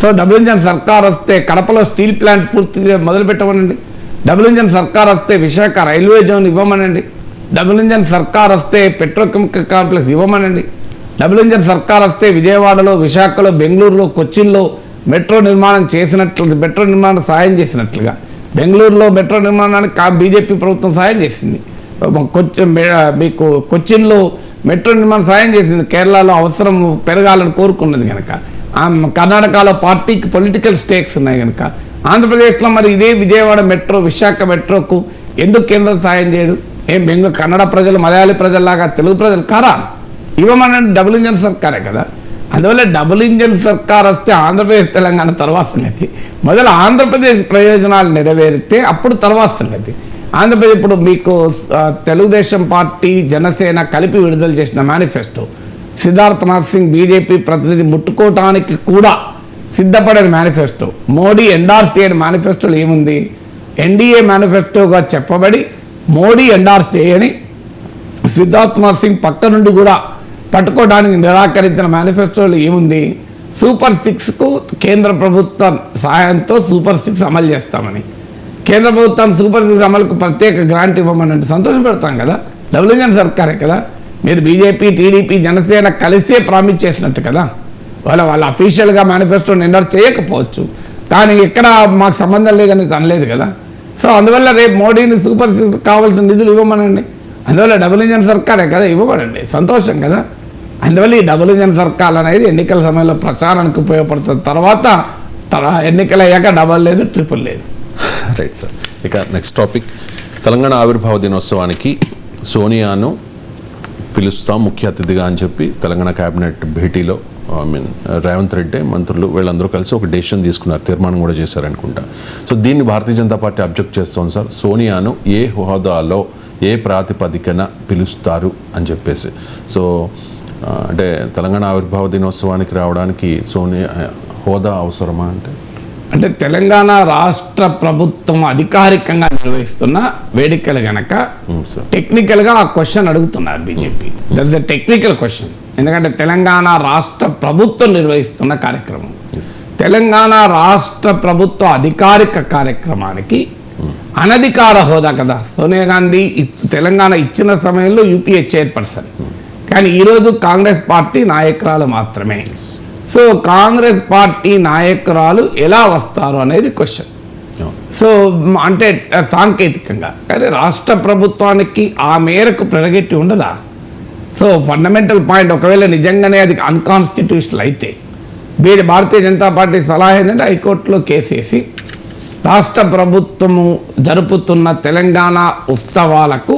సో డబుల్ ఇంజన్ సర్కార్ వస్తే కడపలో స్టీల్ ప్లాంట్ పూర్తిగా మొదలు పెట్టమనండి. డబుల్ ఇంజన్ సర్కార్ వస్తే విశాఖ రైల్వే జోన్ ఇవ్వమనండి. డబుల్ ఇంజన్ సర్కార్ వస్తే పెట్రోకెమికల్ కాంప్లెక్స్ ఇవ్వమనండి. డబుల్ ఇంజన్ సర్కార్ వస్తే విజయవాడలో, విశాఖలో, బెంగళూరులో, కొచ్చిన్లో మెట్రో నిర్మాణం చేసినట్లు, మెట్రో నిర్మాణం సాయం చేసినట్లుగా బెంగళూరులో మెట్రో నిర్మాణానికి బీజేపీ ప్రభుత్వం సాయం చేసింది. మీకు కొచ్చిన్లో మెట్రో నిర్మాణం సాయం చేసింది, కేరళలో అవసరం పెరగాలని కోరుకున్నది కనుక. కర్ణాటకలో పార్టీకి పొలిటికల్ స్టేక్స్ ఉన్నాయి కనుక. ఆంధ్రప్రదేశ్లో మరి ఇదే విజయవాడ మెట్రో, విశాఖ మెట్రోకు ఎందుకు కేంద్రం సాయం చేయదు? బెంగళూరు కన్నడ ప్రజలు, మలయాళీ ప్రజల్లాగా తెలుగు ప్రజలు కారా? ఇవ్వమనండి, డబుల్ ఇంజన్ సర్కారే కదా. అందువల్ల డబుల్ ఇంజన్ సర్కార్ వస్తే ఆంధ్రప్రదేశ్ తెలంగాణ తర్వాత సంగతి. మొదలు ఆంధ్రప్రదేశ్ ప్రయోజనాలు నెరవేరితే అప్పుడు తర్వాత సంగతి. ఆంధ్రప్రదేశ్ ఇప్పుడు మీకు తెలుగుదేశం పార్టీ, జనసేన కలిపి విడుదల చేసిన మేనిఫెస్టో, సిద్ధార్థనాథ్ సింగ్ బీజేపీ ప్రతినిధి ముట్టుకోవటానికి కూడా సిద్ధపడిన మేనిఫెస్టో, మోడీ ఎండార్స్ చేయని మేనిఫెస్టోలో ఏముంది? ఎన్డీఏ మేనిఫెస్టోగా చెప్పబడి మోడీ ఎండార్స్ చేయని సిద్ధార్థనాథ్ సింగ్ పక్క నుండి కూడా పట్టుకోవడానికి నిరాకరించిన మేనిఫెస్టోలో ఏముంది? సూపర్ 6కు కేంద్ర ప్రభుత్వం సహాయంతో సూపర్ 6 అమలు చేస్తామని, కేంద్ర ప్రభుత్వం సూపర్ 6 అమలుకు ప్రత్యేక గ్రాంట్ ఇవ్వమని సంతోషపెడతాం కదా. డబుల్ ఇంజన్ సర్కారే కదా. మీరు బీజేపీ, టీడీపీ, జనసేన కలిసే ప్రామిస్ చేసినట్టు కదా. వాళ్ళ అఫీషియల్గా మేనిఫెస్టోని ఎండర్ చేయకపోవచ్చు, కానీ ఎక్కడ మాకు సంబంధం లేదని అనలేదు కదా. సో అందువల్ల రేపు మోడీని సూపర్ 6 కావాల్సిన నిధులు ఇవ్వమనండి. అందువల్ల డబుల్ ఇంజన్ సర్కారే కదా, ఇవ్వబడండి, సంతోషం కదా. అందువల్ల ఈ డబుల్ ఇంజన్ సర్కార్ అనేది ఎన్నికల సమయంలో ప్రచారానికి ఉపయోగపడుతుంది. తర్వాత ఎన్నికలు అయ్యాక డబల్ లేదు, ట్రిపుల్ లేదు. Right sir. ఇక నెక్స్ట్ టాపిక్, తెలంగాణ ఆవిర్భావ దినోత్సవానికి సోనియాను పిలుస్తాం ముఖ్య అతిథిగా అని చెప్పి తెలంగాణ క్యాబినెట్ భేటీలో రేవంత్ రెడ్డి, మంత్రులు వీళ్ళందరూ కలిసి ఒక డెసిషన్ తీసుకున్నారు, తీర్మానం కూడా చేశారనుకుంటా. సో దీన్ని భారతీయ జనతా పార్టీ అబ్జెక్ట్ చేస్తోంది సార్. సోనియాను ఏ హోదాలో, ఏ ప్రాతిపదికన పిలుస్తారు అని చెప్పేసి. సో అంటే తెలంగాణ ఆవిర్భావ దినోత్సవానికి రావడానికి సోనియా హోదా అవసరమా అంటే తెలంగాణ రాష్ట్ర ప్రభుత్వం అధికారికంగా నిర్వహిస్తున్న వేడుకలు గనక టెక్నికల్గా ఆ క్వశ్చన్ అడుగుతున్నారు BJP. That is a technical question. ఎందుకంటే తెలంగాణ రాష్ట్ర ప్రభుత్వం నిర్వహిస్తున్న కార్యక్రమం. తెలంగాణ రాష్ట్ర ప్రభుత్వ అధికారిక కార్యక్రమానికి అనధికార హోదా కదా. సోనియా గాంధీ తెలంగాణ ఇచ్చిన సమయంలో యూపీఏ చైర్పర్సన్, కానీ ఈరోజు కాంగ్రెస్ పార్టీ నాయకురాలు మాత్రమే. సో కాంగ్రెస్ పార్టీ నాయకురాలు ఎలా వస్తారు అనేది క్వశ్చన్. సో అంటే సాంకేతికంగా, కానీ రాష్ట్ర ప్రభుత్వానికి ఆ మేరకు ప్రెరగేటివ్ ఉండదా? సో ఫండమెంటల్ పాయింట్, ఒకవేళ నిజంగానే అది అన్కాన్స్టిట్యూషనల్ అయితే భారతీయ జనతా పార్టీ సలహా ఏంటంటే హైకోర్టులో కేసేసి రాష్ట్ర ప్రభుత్వము జరుపుతున్న తెలంగాణ ఉత్సవాలకు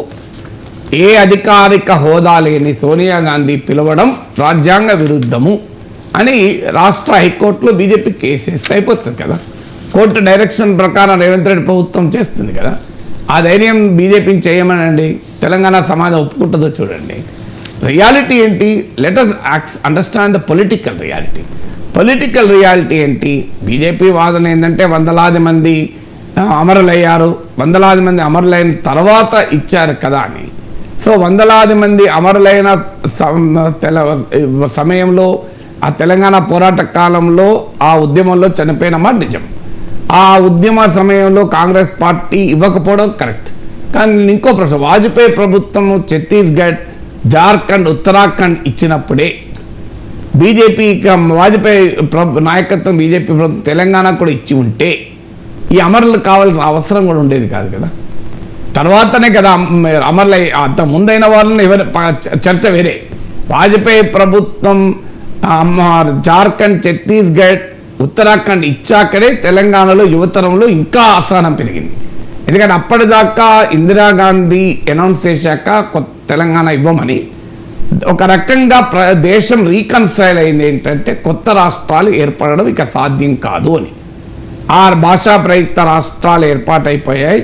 ఏ అధికారిక హోదా లేని సోనియా గాంధీ పిలవడం రాజ్యాంగ విరుద్ధము అని రాష్ట్ర హైకోర్టులో బీజేపీ కేసేస్తే అయిపోతుంది కదా. కోర్టు డైరెక్షన్ ప్రకారం రేవంత్ రెడ్డి ప్రభుత్వం చేస్తుంది కదా. ఆ ధైర్యం బీజేపీని చేయమనండి, తెలంగాణ సమాజం ఒప్పుకుంటుందో చూడండి. రియాలిటీ ఏంటి? Let us understand the political reality. Political reality ఏంటి? బీజేపీ వాదన ఏంటంటే వందలాది మంది అమరులయ్యారు, వందలాది మంది అమరులైన తర్వాత ఇచ్చారు కదా అని. సో వందలాది మంది అమరులైన సమయంలో, ఆ తెలంగాణ పోరాట కాలంలో ఆ ఉద్యమంలో చనిపోయిన మాట నిజం. ఆ ఉద్యమ సమయంలో కాంగ్రెస్ పార్టీ ఇవ్వకపోవడం కరెక్ట్. కానీ ఇంకో ప్రశ్న, వాజ్పేయి ప్రభుత్వం ఛత్తీస్గఢ్, జార్ఖండ్, ఉత్తరాఖండ్ ఇచ్చినప్పుడే బీజేపీ వాజ్పేయి నాయకత్వం బీజేపీ ప్రభుత్వం తెలంగాణ కూడా ఇచ్చి ఉంటే ఈ అమరులు కావాల్సిన అవసరం కూడా ఉండేది కాదు కదా. తర్వాతనే కదా అమరులు, అంత ముందైన వాళ్ళని చర్చ వేరే. వాజ్పేయి ప్రభుత్వం జార్ఖండ్, ఛత్తీస్గఢ్, ఉత్తరాఖండ్ ఇచ్చాకనే తెలంగాణలో యువతరంలో ఇంకా అసహనం పెరిగింది. ఎందుకంటే అప్పటిదాకా ఇందిరాగాంధీ అనౌన్స్ చేశాక తెలంగాణ ఇవ్వమని ఒక రకంగా దేశం రీకన్సైల్ అయింది ఏంటంటే కొత్త రాష్ట్రాలు ఏర్పడడం ఇక సాధ్యం కాదు అని. ఆ భాషా ప్రయుక్త రాష్ట్రాలు ఏర్పాటైపోయాయి.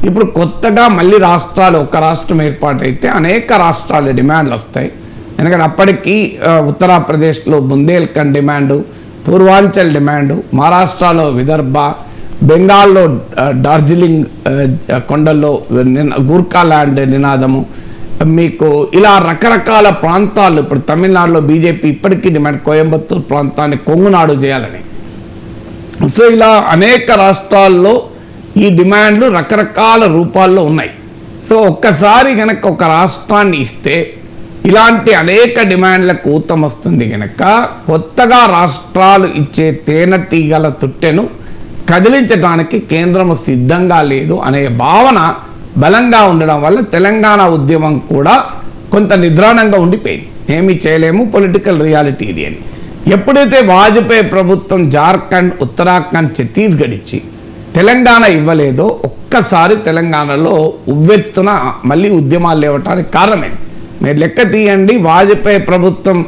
ఇప్పుడు కొత్తగా మళ్ళీ రాష్ట్రాలు, ఒక రాష్ట్రం ఏర్పాటైతే అనేక రాష్ట్రాల డిమాండ్లు వస్తాయి. ఎందుకంటే అప్పటికి ఉత్తరప్రదేశ్లో బుందేల్ఖండ్ డిమాండు, పూర్వాంచల్ డిమాండు, మహారాష్ట్రలో విదర్భ, బెంగాల్లో డార్జిలింగ్ కొండల్లో గూర్ఖాల్యాండ్ నినాదము, మీకు ఇలా రకరకాల ప్రాంతాలు. ఇప్పుడు తమిళనాడులో బీజేపీ ఇప్పటికీ డిమాండ్ కోయంబత్తూరు ప్రాంతాన్ని కొంగునాడు చేయాలని. సో ఇలా అనేక రాష్ట్రాల్లో ఈ డిమాండ్లు రకరకాల రూపాల్లో ఉన్నాయి. సో ఒక్కసారి కనుక ఒక రాష్ట్రాన్ని ఇస్తే ఇలాంటి అనేక డిమాండ్లకు ఊతం వస్తుంది కనుక కొత్తగా రాష్ట్రాలు ఇచ్చే తేనెటీగల తుట్టెను కదిలించడానికి కేంద్రం సిద్ధంగా లేదు అనే భావన బలంగా ఉండడం వల్ల తెలంగాణ ఉద్యమం కూడా కొంత నిద్రాణంగా ఉండిపోయింది. ఏమీ చేయలేము, పొలిటికల్ రియాలిటీ ఇది అని. ఎప్పుడైతే వాజ్పేయి ప్రభుత్వం జార్ఖండ్, ఉత్తరాఖండ్, ఛత్తీస్గఢ్ ఇచ్చి తెలంగాణ ఇవ్వలేదో ఒక్కసారి తెలంగాణలో ఉవ్వెత్తున మళ్ళీ ఉద్యమాలు లేవటానికి కారణమైంది. మీరు లెక్క తీయండి, వాజ్పేయి ప్రభుత్వం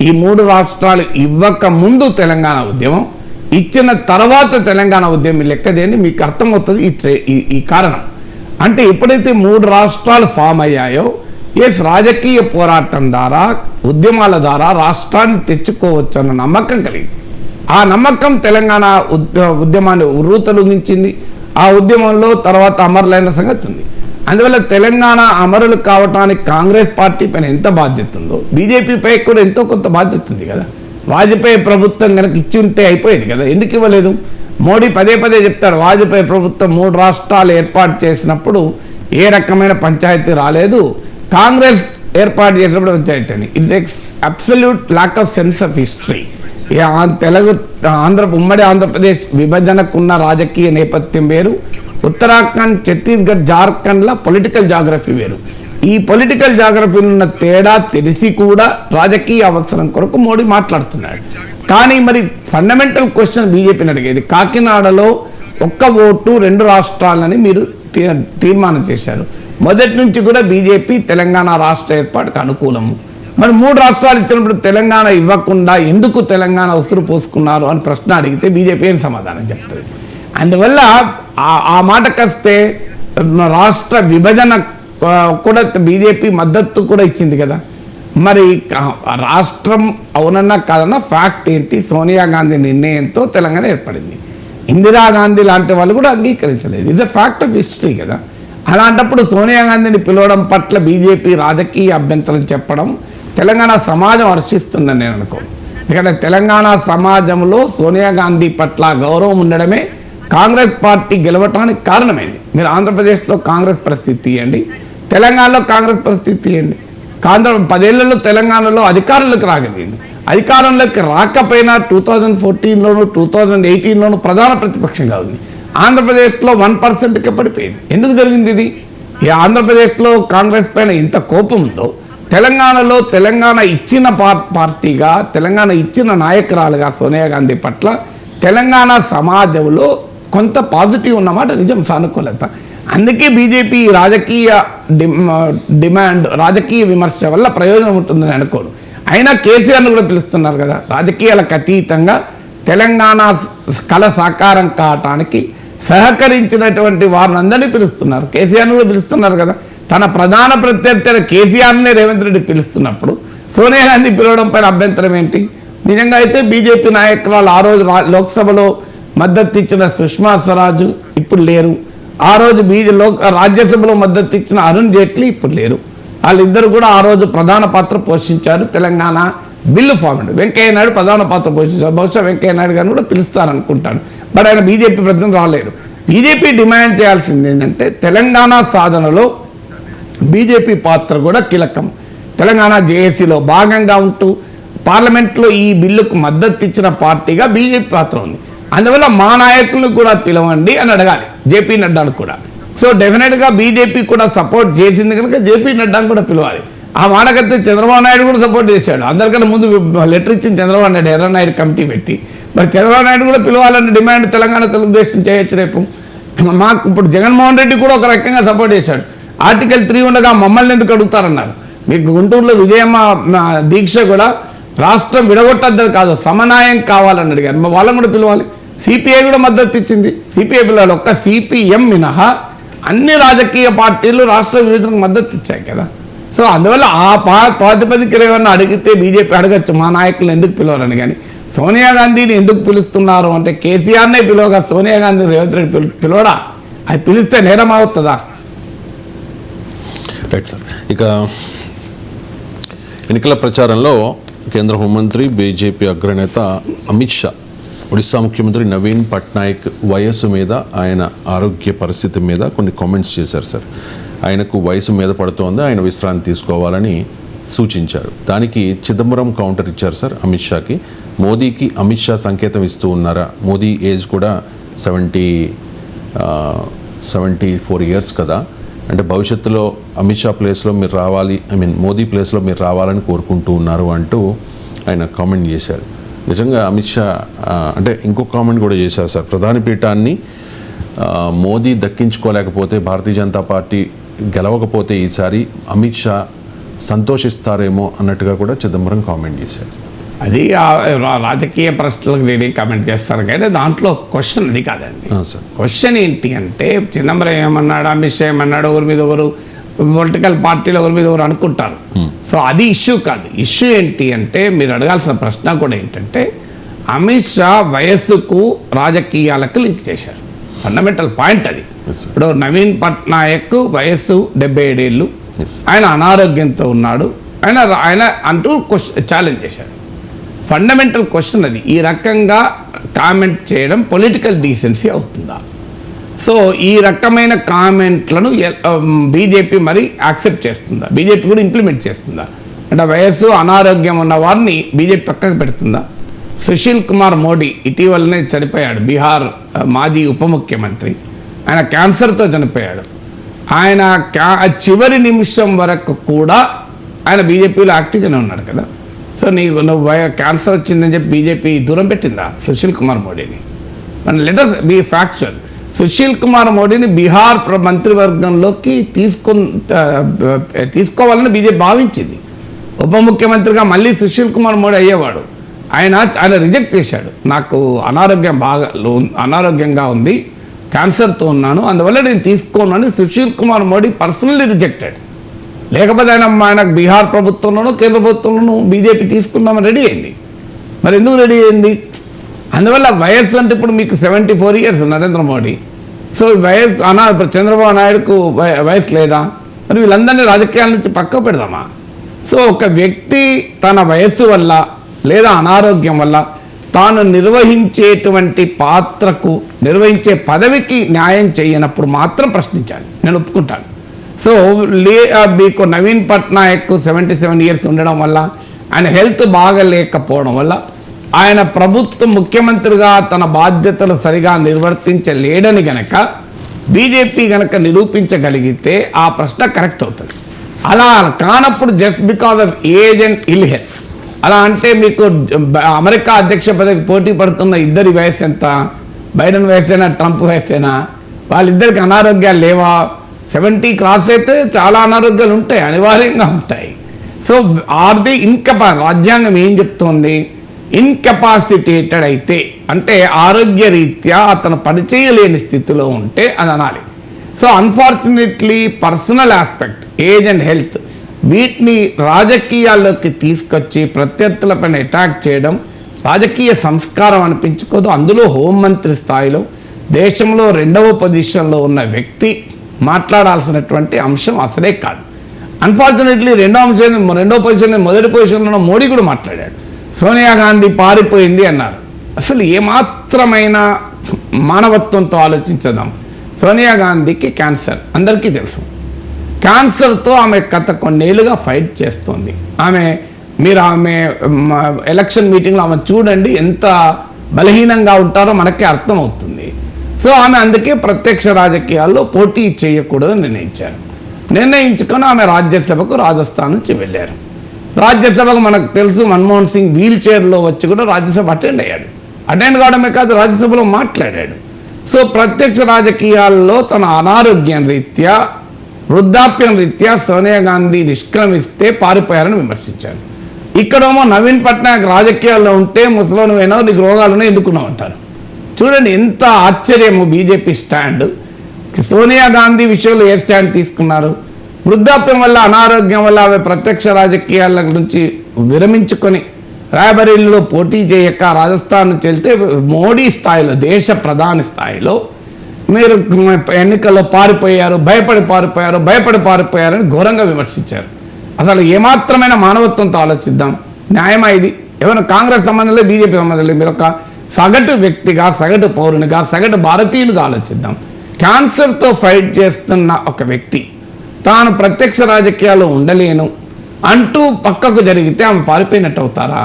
ఈ 3 రాష్ట్రాలు ఇవ్వక ముందు తెలంగాణ ఉద్యమం, ఇచ్చిన తర్వాత తెలంగాణ ఉద్యమం లెక్క తీయండి, మీకు అర్థమవుతుంది ఈ కారణం. అంటే ఎప్పుడైతే 3 రాష్ట్రాలు ఫామ్ అయ్యాయో, రాజకీయ పోరాటం ద్వారా, ఉద్యమాల ద్వారా రాష్ట్రాన్ని తెచ్చుకోవచ్చు అన్న నమ్మకం కలిగింది. ఆ నమ్మకం తెలంగాణ ఉద్యమాన్ని ఉర్రూతలూగించింది. ఆ ఉద్యమంలో తర్వాత అమరులైన సంగతి ఉంది. అందువల్ల తెలంగాణ అమరులు కావటానికి కాంగ్రెస్ పార్టీ పైన ఎంత బాధ్యత ఉందో బీజేపీపై కూడా ఎంతో కొంత బాధ్యత ఉంది కదా. వాజ్పేయి ప్రభుత్వం కనుక ఇచ్చి ఉంటే అయిపోయేది కదా, ఎందుకు ఇవ్వలేదు? మోడీ పదే పదే చెప్తారు, వాజ్పేయి ప్రభుత్వం 3 రాష్ట్రాలు ఏర్పాటు చేసినప్పుడు ఏ రకమైన పంచాయతీ రాలేదు, కాంగ్రెస్ ఏర్పాటు చేసినప్పుడు పంచాయతీ అని. It takes absolute lack of sense of history. ఉమ్మడి ఆంధ్రప్రదేశ్ విభజనకున్న రాజకీయ నేపథ్యం వేరు, ఉత్తరాఖండ్, ఛత్తీస్గఢ్, జార్ఖండ్ల పొలిటికల్ జాగ్రఫీ వేరు. ఈ పొలిటికల్ జాగ్రఫీలో ఉన్న తేడా తెలిసి కూడా రాజకీయ అవసరం కొరకు మోడీ మాట్లాడుతున్నాడు. కానీ మరి ఫండమెంటల్ క్వశ్చన్ బీజేపీని అడిగేది, కాకినాడలో 1 ఓటు 2 రాష్ట్రాలని మీరు తీర్మానం చేశారు. మొదటి నుంచి కూడా బీజేపీ తెలంగాణ రాష్ట్ర ఏర్పాటుకు అనుకూలము. మరి 3 రాష్ట్రాలు ఇచ్చినప్పుడు తెలంగాణ ఇవ్వకుండా ఎందుకు తెలంగాణ ఉసురు పోసుకున్నారు అని ప్రశ్న అడిగితే బీజేపీ ఏం సమాధానం చెప్తుంది? అందువల్ల ఆ మాటకొస్తే రాష్ట్ర విభజన కూడా బీజేపీ మద్దతు కూడా ఇచ్చింది కదా. మరి రాష్ట్రం అవునన్నా కాదన్నా ఫ్యాక్ట్ ఏంటి? సోనియా గాంధీ నిర్ణయంతో తెలంగాణ ఏర్పడింది. ఇందిరాగాంధీ లాంటి వాళ్ళు కూడా అంగీకరించలేదు. ఇది ఫ్యాక్ట్ ఆఫ్ హిస్టరీ కదా. అలాంటప్పుడు సోనియా గాంధీని పిలవడం పట్ల బీజేపీ రాజకీయ అభ్యంతరం చెప్పడం తెలంగాణ సమాజం హర్షిస్తుందని నేను అనుకోను. ఎందుకంటే తెలంగాణ సమాజంలో సోనియా గాంధీ పట్ల గౌరవం ఉండడమే కాంగ్రెస్ పార్టీ గెలవటానికి కారణమైంది. మీరు ఆంధ్రప్రదేశ్లో కాంగ్రెస్ పరిస్థితి తీయండి, తెలంగాణలో కాంగ్రెస్ పరిస్థితి తీయండి. 10 ఏళ్లలో తెలంగాణలో అధికారంలోకి రాగలిగింది. అధికారంలోకి రాకపోయినా 2014లోను 2018లోను ప్రధాన ప్రతిపక్షంగా ఉంది. ఆంధ్రప్రదేశ్లో 1%కే పడిపోయింది. ఎందుకు జరిగింది ఇది? ఈ ఆంధ్రప్రదేశ్లో కాంగ్రెస్ పైన ఇంత కోపం ఉందో తెలంగాణలో తెలంగాణ ఇచ్చిన పార్టీగా, తెలంగాణ ఇచ్చిన నాయకురాలుగా సోనియా గాంధీ పట్ల తెలంగాణ సమాజంలో కొంత పాజిటివ్ ఉన్నమాట నిజం, సానుకూలత. అందుకే బీజేపీ రాజకీయ రాజకీయ విమర్శ వల్ల ప్రయోజనం ఉంటుందని అనుకోడు. అయినా కేసీఆర్ను కూడా పిలుస్తున్నారు కదా, రాజకీయాలకు అతీతంగా తెలంగాణ కళ సాకారం కావటానికి సహకరించినటువంటి వారిని అందరినీ పిలుస్తున్నారు. కేసీఆర్ను కూడా పిలుస్తున్నారు కదా. తన ప్రధాన ప్రత్యర్థి కేసీఆర్నే రేవంత్ రెడ్డి పిలుస్తున్నప్పుడు సోనియా గాంధీ పిలవడం పైన అభ్యంతరం ఏంటి? నిజంగా అయితే బీజేపీ నాయకురాలు ఆ రోజు లోక్సభలో మద్దతు ఇచ్చిన సుష్మా స్వరాజ్ ఇప్పుడు లేరు. ఆ రోజు రాజ్యసభలో మద్దతు ఇచ్చిన అరుణ్ జైట్లీ ఇప్పుడు లేరు. వాళ్ళిద్దరు కూడా ఆ రోజు ప్రధాన పాత్ర పోషించారు తెలంగాణ బిల్లు ఫార్మేట్. వెంకయ్య నాయుడు ప్రధాన పాత్ర పోషించారు. బహుశా వెంకయ్య నాయుడు గారిని కూడా పిలుస్తారనుకుంటాను. బట్ ఆయన బీజేపీ ప్రతినిధి రాలేరు. బీజేపీ డిమాండ్ చేయాల్సింది ఏంటంటే తెలంగాణ సాధనలో బీజేపీ పాత్ర కూడా కీలకం. తెలంగాణ జేఏసీలో భాగంగా ఉంటూ పార్లమెంట్లో ఈ బిల్లుకు మద్దతు ఇచ్చిన పార్టీగా బీజేపీ పాత్ర ఉంది. అందువల్ల మా నాయకులను కూడా పిలవండి అని అడగాలి జేపీ నడ్డాను కూడా. సో డెఫినెట్గా బీజేపీ కూడా సపోర్ట్ చేసింది కనుక జేపీ నడ్డాను కూడా పిలవాలి. ఆ మాటకైతే చంద్రబాబు నాయుడు కూడా సపోర్ట్ చేశాడు. అందరికన్నా ముందు లెటర్ ఇచ్చిన చంద్రబాబు నాయుడు ఎర్రనాయుడు కమిటీ పెట్టి, మరి చంద్రబాబు నాయుడు కూడా పిలవాలని డిమాండ్ తెలంగాణ తెలుగుదేశం చేయొచ్చు రేపు. మాకు ఇప్పుడు జగన్మోహన్ రెడ్డి కూడా ఒక రకంగా సపోర్ట్ చేశాడు. ఆర్టికల్ 3 ఉండగా మమ్మల్ని ఎందుకు అడుగుతారన్నారు. మీకు గుంటూరులో విజయమ్మ దీక్ష కూడా రాష్ట్రం విడగొట్టద్దని కాదు, సమన్వయం కావాలని అడిగారు. వాళ్ళని కూడా పిలవాలి. సిపిఐ కూడా మద్దతు ఇచ్చింది. సిపిఐ పిలవాలి. ఒక్క సిపిఎం మినహా అన్ని రాజకీయ పార్టీలు రాష్ట్ర విభజనకు మద్దతు ఇచ్చాయి కదా. సో అందువల్ల ఆ ప్రాతిపదికన ఏమన్నా అడిగితే బీజేపీ అడగచ్చు మా నాయకులను ఎందుకు పిలవాలని. కానీ సోనియా గాంధీని ఎందుకు పిలుస్తున్నారు అంటే కేసీఆర్నే పిలవగా సోనియా గాంధీ రేవంత్ రెడ్డి పిలవడా? అది పిలిస్తే నేరం అవుతుందా? Right sir. ఇక ఎన్నికల ప్రచారంలో కేంద్ర హోంమంత్రి బీజేపీ అగ్రనేత అమిత్ షా ఒడిశా ముఖ్యమంత్రి నవీన్ పట్నాయక్ వయస్సు మీద, ఆయన ఆరోగ్య పరిస్థితి మీద కొన్ని కామెంట్స్ చేశారు సార్. ఆయనకు వయసు మీద పడుతోంది, ఆయన విశ్రాంతి తీసుకోవాలని సూచించారు. దానికి చిదంబరం కౌంటర్ ఇచ్చారు సార్ అమిత్ షాకి. మోదీకి అమిత్ షా సంకేతం ఇస్తూ ఉన్నారా? మోదీ ఏజ్ కూడా 74 ఇయర్స్ కదా, అంటే భవిష్యత్తులో అమిత్ షా ప్లేస్లో మీరు రావాలి, మోదీ ప్లేస్లో మీరు రావాలని కోరుకుంటూ ఉన్నారు అంటూ ఆయన కామెంట్ చేశారు. నిజంగా అమిత్ షా అంటే ఇంకొక కామెంట్ కూడా చేశారు సార్. ప్రధాని పీఠాన్ని మోదీ దక్కించుకోలేకపోతే, భారతీయ జనతా పార్టీ గెలవకపోతే ఈసారి అమిత్ షా సంతోషిస్తారేమో అన్నట్టుగా కూడా చిదంబరం కామెంట్ చేశారు. అది రాజకీయ ప్రశ్నలకు రెడీ కామెంట్ చేస్తారు కానీ దాంట్లో క్వశ్చన్ అది కాదండి. క్వశ్చన్ ఏంటి అంటే చిదంబరం ఏమన్నాడు, అమిత్ షా ఏమన్నాడు, ఒకరి మీద ఒకరు పొలిటికల్ పార్టీలు ఒకరి మీద ఒకరు అనుకుంటారు. సో అది ఇష్యూ కాదు. ఇష్యూ ఏంటి అంటే మీరు అడగాల్సిన ప్రశ్న కూడా ఏంటంటే అమిత్ షా వయస్సుకు రాజకీయాలకు లింక్ చేశారు. ఫండమెంటల్ పాయింట్ అది. ఇప్పుడు నవీన్ పట్నాయక్ వయస్సు 77 ఏళ్ళు, ఆయన అనారోగ్యంతో ఉన్నాడు, ఆయన అంటూ ఛాలెంజ్ చేశారు. ఫండమెంటల్ క్వశ్చన్ అది. ఈ రకంగా కామెంట్ చేయడం పొలిటికల్ డీసెన్సీ అవుతుందా? సో ఈ రకమైన కామెంట్లను బీజేపీ మరి యాక్సెప్ట్ చేస్తుందా? బీజేపీ కూడా ఇంప్లిమెంట్ చేస్తుందా? అంటే వయస్సు అనారోగ్యం ఉన్న వారిని బీజేపీ పక్కకు పెడుతుందా? సుశీల్ కుమార్ మోడీ ఇటీవలనే చనిపోయాడు, బీహార్ మాజీ ఉప ముఖ్యమంత్రి. ఆయన క్యాన్సర్తో చనిపోయాడు. ఆయన చివరి నిమిషం వరకు కూడా ఆయన బీజేపీలో యాక్టివ్గానే ఉన్నాడు కదా. సో నువ్వు క్యాన్సర్ వచ్చిందని చెప్పి బీజేపీ దూరం పెట్టిందా సుశీల్ కుమార్ మోడీని? మన letters be factual. Sushil Kumar మోడీని బీహార్ మంత్రివర్గంలోకి తీసుకోవాలని బీజేపీ భావించింది. ఉప ముఖ్యమంత్రిగా మళ్ళీ సుశీల్ కుమార్ మోడీ అయ్యేవాడు. ఆయన రిజెక్ట్ చేశాడు. నాకు అనారోగ్యంగా ఉంది, క్యాన్సర్తో ఉన్నాను, అందువల్ల నేను తీసుకోను అని సుశీల్ కుమార్ మోడీ పర్సనల్లీ రిజెక్టెడ్. లేకపోతే ఆయనకు బీహార్ ప్రభుత్వంలోనూ కేంద్ర ప్రభుత్వంలోనూ బీజేపీ తీసుకుందామని రెడీ అయింది. మరి ఎందుకు రెడీ అయింది? అందువల్ల వయస్సు అంటే ఇప్పుడు మీకు 74 ఇయర్స్ నరేంద్ర మోడీ. సో వయస్సు ఇప్పుడు చంద్రబాబు నాయుడుకు వయసు లేదా? మరి వీళ్ళందరినీ రాజకీయాల నుంచి పక్క పెడదామా? సో ఒక వ్యక్తి తన వయస్సు వల్ల లేదా అనారోగ్యం వల్ల తాను నిర్వహించేటువంటి పాత్రకు నిర్వహించే పదవికి న్యాయం చేయనప్పుడు మాత్రం ప్రశ్నించాలి. నేను ఒప్పుకుంటాను. సో మీకు నవీన్ పట్నాయక్ 77 ఇయర్స్ ఉండడం వల్ల, ఆయన హెల్త్ బాగలేకపోవడం వల్ల, ఆయన ముఖ్యమంత్రిగా తన బాధ్యతలు సరిగా నిర్వర్తించలేడని గనక బీజేపీ గనక నిరూపించగలిగితే ఆ ప్రశ్న కరెక్ట్ అవుతుంది. అలా కానప్పుడు just because of age and ill health, అలా అంటే మీకు అమెరికా అధ్యక్ష పదవికి పోటీ పడుతున్న ఇద్దరి వయసు ఎంత? బైడెన్ వయసేనా, ట్రంప్ వయసేనా? వాళ్ళిద్దరికి అనారోగ్యాలు లేవా? 70 క్రాస్ అయితే చాలా అనారోగ్యాలు ఉంటాయి, అనివార్యంగా ఉంటాయి. సో ఆర్ది రాజ్యాంగం ఏం చెప్తోంది? ఇన్కెపాసిటేటెడ్ అయితే, అంటే ఆరోగ్య రీత్యా అతను పనిచేయలేని స్థితిలో ఉంటే అని అనాలి. So unfortunately personal aspect, age and health, వీటిని రాజకీయాల్లోకి తీసుకొచ్చి ప్రత్యర్థులపైన అటాక్ చేయడం రాజకీయ సంస్కారం అనిపించుకోదు. అందులో హోంమంత్రి స్థాయిలో దేశంలో 2వ పొజిషన్లో ఉన్న వ్యక్తి మాట్లాడాల్సినటువంటి అంశం అసలే కాదు. అన్ఫార్చునేట్లీ రెండవ పొజిషన్, మొదటి పొజిషన్లో ఉన్న మోడీ కూడా మాట్లాడాడు. సోనియా గాంధీ పారిపోయింది అన్నారు. అసలు ఏమాత్రమైన మానవత్వంతో ఆలోచించదాం. సోనియా గాంధీకి క్యాన్సర్ అందరికీ తెలుసు. క్యాన్సర్తో ఆమె గత కొన్నేళ్ళుగా ఫైట్ చేస్తోంది. మీరు ఆమె ఎలక్షన్ మీటింగ్లో ఆమె చూడండి, ఎంత బలహీనంగా ఉంటారో మనకే అర్థమవుతుంది. సో ఆమె అందుకే ప్రత్యక్ష రాజకీయాల్లో పోటీ చేయకూడదని నిర్ణయించుకొని ఆమె రాజ్యసభకు రాజస్థాన్ నుంచి వెళ్ళారు. రాజ్యసభకు మనకు తెలుసు, మన్మోహన్ సింగ్ వీల్ చైర్లో వచ్చి కూడా రాజ్యసభ అటెండ్ అయ్యాడు. అటెండ్ కావడమే కాదు, రాజ్యసభలో మాట్లాడాడు. సో ప్రత్యక్ష రాజకీయాల్లో తన అనారోగ్యం రీత్యా, వృద్ధాప్యం రీత్యా సోనియా గాంధీ నిష్క్రమిస్తే పారిపోయారని విమర్శించారు. ఇక్కడేమో నవీన్ పట్నాయక్ రాజకీయాల్లో ఉంటే ముసలోనివైనా నీకు రోగాలునే ఎందుకున్నావు అంటారు. చూడండి ఎంత ఆశ్చర్యము బీజేపీ స్టాండ్. సోనియా గాంధీ విషయంలో ఏ స్టాండ్ తీసుకున్నారు? వృద్ధాప్యం వల్ల, అనారోగ్యం వల్ల ఆమె ప్రత్యక్ష రాజకీయాల నుంచి విరమించుకొని రాయబరేలీలో పోటీ చేయక రాజస్థాన్ నుంచి వెళ్తే మోడీ స్థాయిలో, దేశ ప్రధాని స్థాయిలో మీరు ఎన్నికల్లో భయపడి పారిపోయారని ఘోరంగా విమర్శించారు. అసలు ఏమాత్రమైన మానవత్వంతో ఆలోచిద్దాం. న్యాయమా ఇది? ఏమైనా కాంగ్రెస్ సంబంధం లేదు, బీజేపీ సంబంధం లేదు. మీరు ఒక సగటు వ్యక్తిగా, సగటు పౌరునిగా, సగటు భారతీయులుగా ఆలోచిద్దాం. క్యాన్సర్తో ఫైట్ చేస్తున్న ఒక వ్యక్తి తాను ప్రత్యక్ష రాజకీయాల్లో ఉండలేను అంటూ పక్కకు జరిగితే ఆమె పారిపోయినట్టు అవుతారా?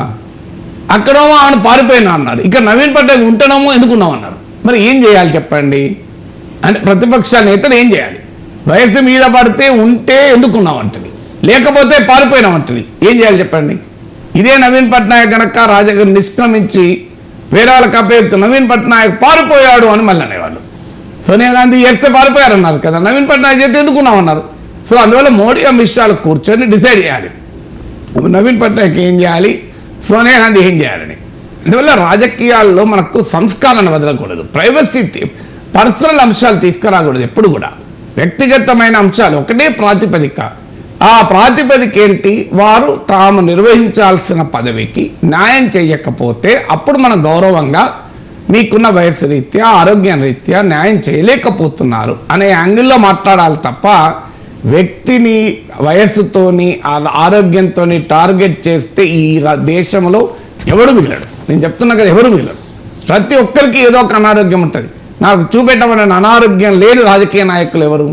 అక్కడేమో ఆమెను పారిపోయినా అన్నారు, ఇక్కడ నవీన్ పటేల్ ఉంటేనేమో ఎందుకున్నాం అన్నారు. మరి ఏం చేయాలి చెప్పండి? అంటే ప్రతిపక్ష నేతలు ఏం చేయాలి? వయసు మీద పడితే ఉంటే ఎందుకున్నామంటది, లేకపోతే పారిపోయినామంటది. ఏం చేయాలి చెప్పండి? ఇదే నవీన్ పట్నాయక్ కనుక రాజకీయ నిష్క్రమించి వేరే వాళ్ళకి అప్పేస్తే నవీన్ పట్నాయక్ పారిపోయాడు అని మళ్ళీ అనేవాళ్ళు. సోనియా గాంధీ చేస్తే పారిపోయారన్నారు కదా, నవీన్ పట్నాయక్ చేస్తే ఎందుకున్నామన్నారు. సో అందువల్ల మోడీ అమిత్ షాలు కూర్చొని డిసైడ్ చేయాలి నవీన్ పట్నాయక్ ఏం చేయాలి, సోనియా గాంధీ ఏం చేయాలని. అందువల్ల రాజకీయాల్లో మనకు సంస్కారాన్ని వదలకూడదు, ప్రైవసీ, పర్సనల్ అంశాలు తీసుకురాకూడదు. ఎప్పుడు కూడా వ్యక్తిగతమైన అంశాలు ఒకటే ప్రాతిపదిక. ఆ ప్రాతిపదిక ఏంటి? వారు తాము నిర్వహించాల్సిన పదవికి న్యాయం చేయకపోతే అప్పుడు మనం గౌరవంగా మీకున్న వయసు రీత్యా, ఆరోగ్యం రీత్యా న్యాయం చేయలేకపోతున్నారు అనే యాంగిల్లో మాట్లాడాలి తప్ప వ్యక్తిని వయస్సుతోని, ఆరోగ్యంతో టార్గెట్ చేస్తే ఈ దేశంలో ఎవడు మిగలడు. నేను చెప్తున్నా కదా, ఎవరు మిగలడు. ప్రతి ఒక్కరికి ఏదో ఒక అనారోగ్యం ఉంటుంది. నాకు చూపెట్టమని అనారోగ్యం లేని రాజకీయ నాయకులు ఎవరు?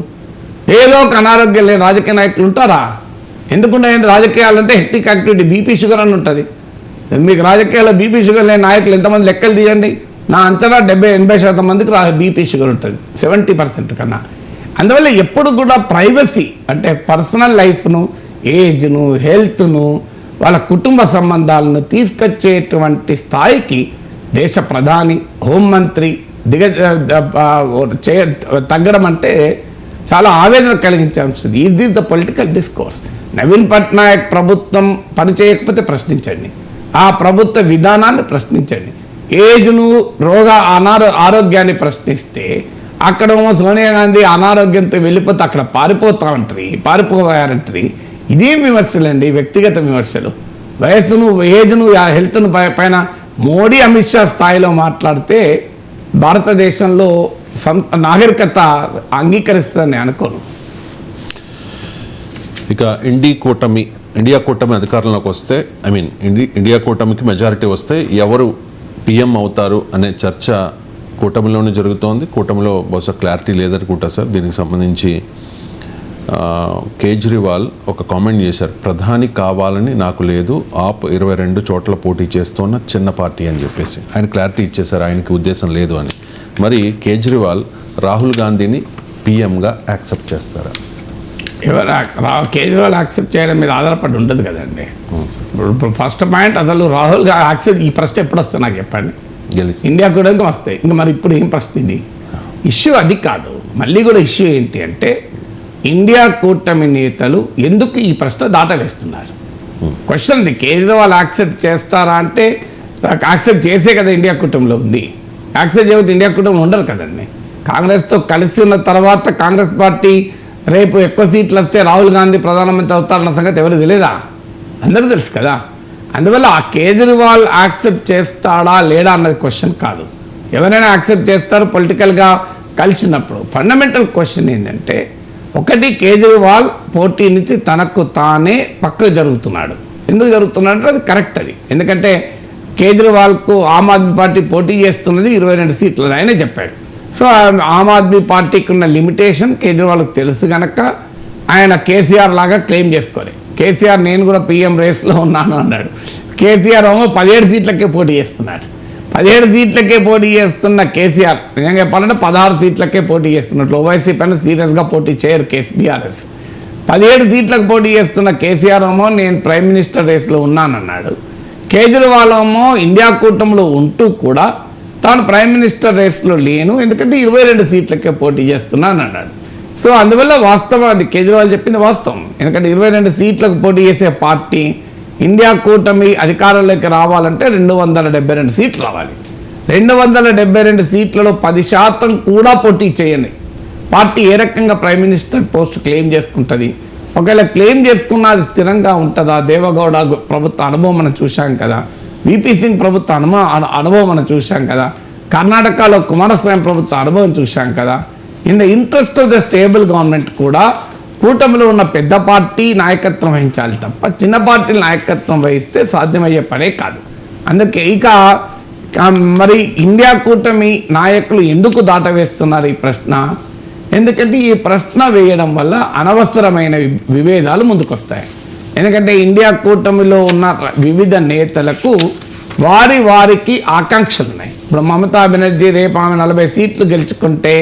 ఏదో ఒక అనారోగ్యం లేని రాజకీయ నాయకులు ఉంటారా? ఎందుకుంటాయంటే రాజకీయాలంటే హెక్టిక్ యాక్టివిటీ, బీపీ షుగర్ అని ఉంటుంది. మీకు రాజకీయాల్లో బీపీ షుగర్ లేని నాయకులు ఎంతమంది లెక్కలు తీయండి. నా అంచనా 70-80% మందికి బీపీ షుగర్ ఉంటుంది, 70% కన్నా. అందువల్ల ఎప్పుడు కూడా ప్రైవసీ అంటే పర్సనల్ లైఫ్ను, ఏజ్ను, హెల్త్ను, వాళ్ళ కుటుంబ సంబంధాలను తీసుకొచ్చేటువంటి స్థాయికి దేశ ప్రధాని, హోంమంత్రి తగ్గడం అంటే చాలా ఆవేదన కలిగించే అంశం. Is this the political discourse? Naveen Patnaik ప్రభుత్వం పనిచేయకపోతే ప్రశ్నించండి, ఆ ప్రభుత్వ విధానాన్ని ప్రశ్నించండి. ఏజ్ను, ఆరోగ్యాన్ని ప్రశ్నిస్తే అక్కడేమో సోనియా గాంధీ అనారోగ్యంతో వెళ్ళిపోతే అక్కడ పారిపోయారంటది. ఇదేం విమర్శలండి? వ్యక్తిగత విమర్శలు. వయస్సును, ఏజ్ను, హెల్త్ను పైన మోడీ, అమిత్ షా స్థాయిలో మాట్లాడితే భారతదేశంలో నాగరికత అంగీకరిస్తుందని అనుకోను. ఇక ఇండి కూటమి ఇండియా కూటమి అధికారంలోకి వస్తే ఇండియా కూటమికి మెజారిటీ వస్తే ఎవరు పిఎం అవుతారు అనే చర్చ కూటమిలోనే జరుగుతోంది. కూటమిలో బహుశా క్లారిటీ లేదనుకుంటా సార్. దీనికి సంబంధించి కేజ్రీవాల్ ఒక కామెంట్ చేశారు, ప్రధాని కావాలని నాకు లేదు, ఆప్ 22 చోట్ల పోటీ చేస్తున్న చిన్న పార్టీ అని చెప్పేసి ఆయన క్లారిటీ ఇచ్చేశారు, ఆయనకి ఉద్దేశం లేదు అని. మరి కేజ్రీవాల్ రాహుల్ గాంధీని పిఎంగా యాక్సెప్ట్ చేస్తారా? కేజ్రీవాల్ యాక్సెప్ట్ చేయడం మీద ఆధారపడి ఉండదు కదండి. ఇప్పుడు ఫస్ట్ పాయింట్, అసలు రాహుల్ యాక్సెప్ట్, ఈ ప్రశ్న ఎప్పుడు వస్తుంది నాకు చెప్పండి. ఇండియా కూడా వస్తాయి ఇంకా. మరి ఇప్పుడు ఏం ప్రశ్న ఇది? ఇష్యూ అది కాదు. మళ్ళీ కూడా ఇష్యూ ఏంటి అంటే, ఇండియా కూటమి నేతలు ఎందుకు ఈ ప్రశ్న దాటవేస్తున్నారు? క్వశ్చన్ ఇది. కేజ్రీవాల్ యాక్సెప్ట్ చేస్తారా అంటే, యాక్సెప్ట్ చేసే కదా ఇండియా కూటమిలో ఉంది. యాక్సెప్ట్ చేయకపోతే ఇండియా కూటమిలో ఉండరు కదండి. కాంగ్రెస్తో కలిసి ఉన్న తర్వాత కాంగ్రెస్ పార్టీ రేపు ఎక్కువ సీట్లు వస్తే రాహుల్ గాంధీ ప్రధానమంత్రి అవుతారన్న సంగతి ఎవరు తెలియదా? అందరూ తెలుసు కదా. అందువల్ల ఆ కేజ్రీవాల్ యాక్సెప్ట్ చేస్తాడా లేడా అన్నది క్వశ్చన్ కాదు. ఎవరైనా యాక్సెప్ట్ చేస్తారు పొలిటికల్గా కలిసినప్పుడు. ఫండమెంటల్ క్వశ్చన్ ఏంటంటే, ఒకటి, కేజ్రీవాల్ పోటీ నుంచి తనకు తానే పక్కకు జరుగుతున్నాడు. ఎందుకు జరుగుతున్నాడు అంటే అది కరెక్ట్. అది ఎందుకంటే కేజ్రీవాల్కు ఆమ్ ఆద్మీ పార్టీ పోటీ చేస్తున్నది 22 సీట్లు ఆయనే చెప్పాడు. సో ఆమ్ ఆద్మీ పార్టీకి ఉన్న లిమిటేషన్ కేజ్రీవాల్కి తెలుసు కనుక ఆయన కేసీఆర్ లాగా క్లెయిమ్ చేసుకోవాలి. కేసీఆర్ నేను కూడా పిఎం రేస్లో ఉన్నాను అన్నాడు. కేసీఆర్ ఏమో 17 సీట్లకే పోటీ చేస్తున్నాడు. 17 సీట్లకే పోటీ చేస్తున్న కేసీఆర్ నిజంగా చెప్పాలంటే 16 సీట్లకే పోటీ చేస్తున్నట్లు. ఓవైసీ పైన సీరియస్గా పోటీ చేయరు బీఆర్ఎస్. 17 సీట్లకు పోటీ చేస్తున్న కేసీఆర్ ఏమో నేను ప్రైమ్ మినిస్టర్ రేస్లో ఉన్నానన్నాడు. కేజ్రీవాల్ ఏమో ఇండియా కూటమిలో ఉంటూ కూడా తాను ప్రైమ్ మినిస్టర్ రేస్లో లేను, ఎందుకంటే 22 సీట్లకే పోటీ చేస్తున్నాను అన్నాడు. సో అందువల్ల వాస్తవం అది కేజ్రీవాల్ చెప్పింది వాస్తవం. ఎందుకంటే 22 సీట్లకు పోటీ చేసే పార్టీ ఇండియా కూటమి అధికారంలోకి రావాలంటే 272 సీట్లు రావాలి. 272 సీట్లలో 10% కూడా పోటీ చేయని పార్టీ ఏ రకంగా ప్రైమ్ మినిస్టర్ పోస్ట్ క్లెయిమ్ చేసుకుంటుంది? ఒకవేళ క్లెయిమ్ చేసుకున్న అది స్థిరంగా ఉంటుందా? దేవగౌడ ప్రభుత్వ అనుభవం మనం చూసాం కదా. విపి సింగ్ ప్రభుత్వ అనుభవం మనం చూసాం కదా. కర్ణాటకలో కుమారస్వామి ప్రభుత్వ అనుభవం చూసాం కదా. In the interest of the stable government కూడా కూటమిలో ఉన్న పెద్ద పార్టీ నాయకత్వం వహించాలి తప్ప చిన్న పార్టీల నాయకత్వం వహిస్తే సాధ్యమయ్యే పనే కాదు. అందుకే ఇక మరి ఇండియా కూటమి నాయకులు ఎందుకు దాటవేస్తున్నారు ఈ ప్రశ్న? ఎందుకంటే ఈ ప్రశ్న వేయడం వల్ల అనవసరమైన విభేదాలు ముందుకొస్తాయి. ఎందుకంటే ఇండియా కూటమిలో ఉన్న వివిధ నేతలకు వారికి ఆకాంక్షలు ఉన్నాయి. ఇప్పుడు మమతా బెనర్జీ రేపు ఆమె 40 సీట్లు గెలుచుకుంటే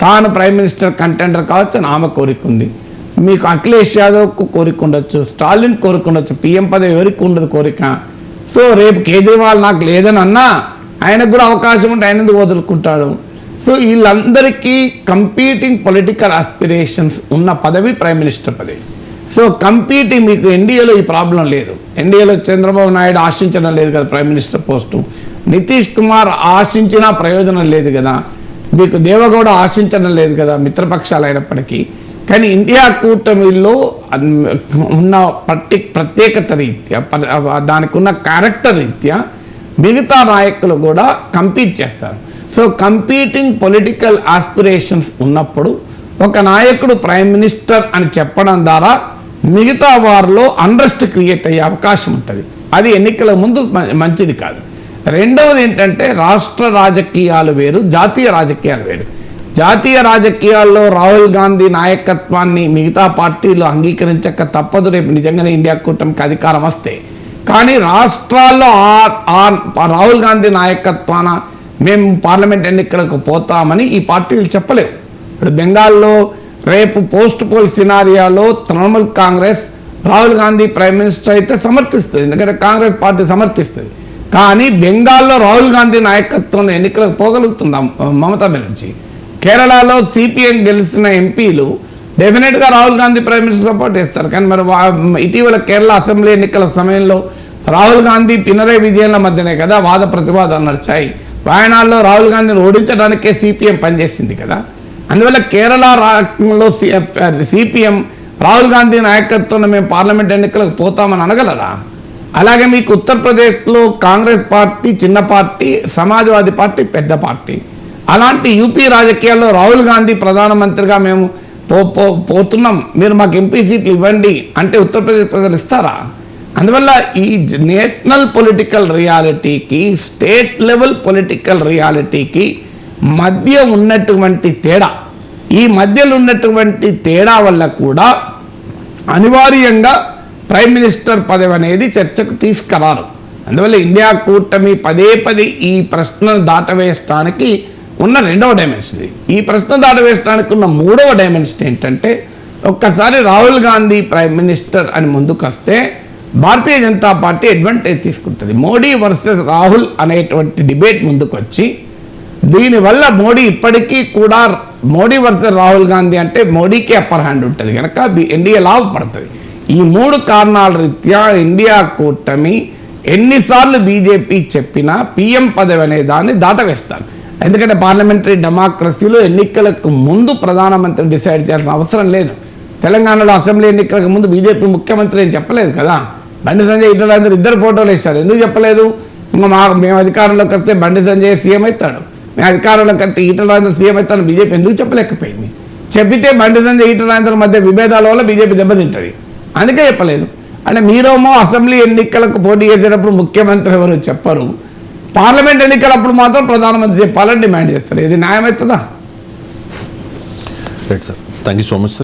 తాను ప్రైమ్ మినిస్టర్ కంటెండర్ కావచ్చు అని ఆమె కోరికుంది. మీకు అఖిలేష్ యాదవ్కు కోరిక ఉండొచ్చు, స్టాలిన్ కోరిక ఉండొచ్చు, పిఎం పదవి ఎవరికి ఉండదు కోరిక. సో రేపు కేజ్రీవాల్ నాకు లేదని అన్నా ఆయనకు కూడా అవకాశం ఉంటే ఆయన ఎందుకు వదులుకుంటాడు? సో వీళ్ళందరికీ కంపీటింగ్ పొలిటికల్ ఆస్పిరేషన్స్ ఉన్న పదవి ప్రైమ్ మినిస్టర్ పదవి. సో కంపీటింగ్ మీకు ఎన్డీఏలో ఈ ప్రాబ్లం లేదు. ఎన్డీఏలో చంద్రబాబు నాయుడు ఆశించడం లేదు కదా prime minister post, Nitish Kumar ఆశించినా ప్రయోజనం లేదు కదా, మీకు దేవగౌడ ఆశించడం లేదు కదా మిత్రపక్షాలు అయినప్పటికీ. కానీ ఇండియా కూటమిలో ఉన్న ప్రత్యేకత రీత్యా దానికి ఉన్న క్యారెక్టర్ రీత్యా మిగతా నాయకులు కూడా కంపీట్ చేస్తారు. సో కంపీటింగ్ పొలిటికల్ ఆస్పిరేషన్స్ ఉన్నప్పుడు ఒక నాయకుడు ప్రైమ్ మినిస్టర్ అని చెప్పడం ద్వారా మిగతా వారిలో అన్రెస్ట్ క్రియేట్ అయ్యే అవకాశం ఉంటుంది. అది ఎన్నికల ముందు మంచిది కాదు. రెండవది ఏంటంటే రాష్ట్ర రాజకీయాలు వేరు, జాతీయ రాజకీయాలు వేరు. జాతీయ రాజకీయాల్లో రాహుల్ గాంధీ నాయకత్వాన్ని మిగతా పార్టీలు అంగీకరించక తప్పదు రేపు నిజంగానే ఇండియా కూటమికి అధికారం వస్తే. కానీ రాష్ట్రాల్లో రాహుల్ గాంధీ నాయకత్వాన మేము పార్లమెంట్ ఎన్నికలకు పోతామని ఈ పార్టీలు చెప్పలేవు. ఇప్పుడు బెంగాల్లో రేపు పోస్ట్ పోల్ సినారియాలో తృణమూల్ కాంగ్రెస్ రాహుల్ గాంధీ ప్రైమ్ మినిస్టర్ అయితే సమర్థిస్తుంది, ఎందుకంటే కాంగ్రెస్ పార్టీ సమర్థిస్తుంది. కానీ బెంగాల్లో రాహుల్ గాంధీ నాయకత్వంలో ఎన్నికలకు పోగలుగుతుందా మమతా బెనర్జీ? కేరళలో సిపిఎం గెలిచిన ఎంపీలు డెఫినెట్గా Rahul Gandhi prime minister support చేస్తారు. కానీ మరి ఇటీవల కేరళ అసెంబ్లీ ఎన్నికల సమయంలో రాహుల్ గాంధీ పినరయ్ విజయన్ల మధ్యనే కదా వాద ప్రతివాదాలు నడిచాయి. వాయనాడులో రాహుల్ గాంధీని ఓడించడానికే సిపిఎం పనిచేసింది కదా. అందువల్ల కేరళ రాష్ట్రంలో సిపిఎం రాహుల్ గాంధీ నాయకత్వంలో మేము పార్లమెంట్ ఎన్నికలకు పోతామని అనగలరా? అలాగే మీకు ఉత్తరప్రదేశ్లో కాంగ్రెస్ పార్టీ చిన్న పార్టీ, సమాజ్వాదీ పార్టీ పెద్ద పార్టీ. అలాంటి యూపీ రాజకీయాల్లో రాహుల్ గాంధీ ప్రధానమంత్రిగా మేము పోతున్నాం, మీరు మాకు ఎంపీ సీట్లు ఇవ్వండి అంటే ఉత్తరప్రదేశ్ ప్రజలు ఇస్తారా? అందువల్ల ఈ నేషనల్ పొలిటికల్ రియాలిటీకి, స్టేట్ లెవెల్ పొలిటికల్ రియాలిటీకి మధ్య ఉన్నటువంటి తేడా, ఈ మధ్యలో ఉన్నటువంటి తేడా వల్ల కూడా అనివార్యంగా ప్రైమ్ మినిస్టర్ పదవి అనేది చర్చకు తీసుకురారు. అందువల్ల ఇండియా కూటమి పదే ఈ ప్రశ్నను దాటవేయడానికి ఉన్న రెండవ డైమెన్షన్. ఈ ప్రశ్న దాటవేయడానికి ఉన్న మూడవ డైమెన్షన్ ఏంటంటే, ఒక్కసారి రాహుల్ గాంధీ ప్రైమ్ మినిస్టర్ అని ముందుకు వస్తే భారతీయ జనతా పార్టీ అడ్వాంటేజ్ తీసుకుంటుంది. మోడీ వర్సెస్ రాహుల్ అనేటువంటి డిబేట్ ముందుకు వచ్చి, దీనివల్ల మోడీ ఇప్పటికీ కూడా మోడీ వర్సెస్ రాహుల్ గాంధీ అంటే మోడీకి అప్పర్ హ్యాండ్ ఉంటుంది కనుక ఎన్డీఏ లాభపడుతుంది. ఈ మూడు కారణాల రీత్యా ఇండియా కూటమి ఎన్నిసార్లు బీజేపీ చెప్పినా పీఎం పదవి అనే దాన్ని దాటవేస్తారు. ఎందుకంటే పార్లమెంటరీ డెమోక్రసీలో ఎన్నికలకు ముందు ప్రధానమంత్రి డిసైడ్ చేయాల్సిన అవసరం లేదు. తెలంగాణలో అసెంబ్లీ ఎన్నికలకు ముందు బీజేపీ ముఖ్యమంత్రి ఏం చెప్పలేదు కదా. బండి సంజయ్ ఈటల ఇద్దరు ఫోటోలు వేశారు. ఎందుకు చెప్పలేదు? ఇంకా మేము అధికారంలోకి వస్తే బండి సంజయ్ సీఎం అవుతాడు, మేము అధికారంలోకి వస్తే ఈటల రాజేందర్ సీఎం అవుతాడు బీజేపీ ఎందుకు చెప్పలేకపోయింది? చెప్పితే బండి సంజయ్ ఈటల రాజేందర్ మధ్య విభేదాల వల్ల బీజేపీ దెబ్బతింటుంది, అందుకే చెప్పలేదు. అంటే మీరేమో అసెంబ్లీ ఎన్నికలకు పోటీ చేసేటప్పుడు ముఖ్యమంత్రి ఎవరు చెప్పరు, పార్లమెంట్ ఎన్నికలప్పుడు మాత్రం ప్రధానమంత్రి చెప్పాలని డిమాండ్ చేస్తారు. ఇది న్యాయమవుతుందా? Right sir, thank you so much sir.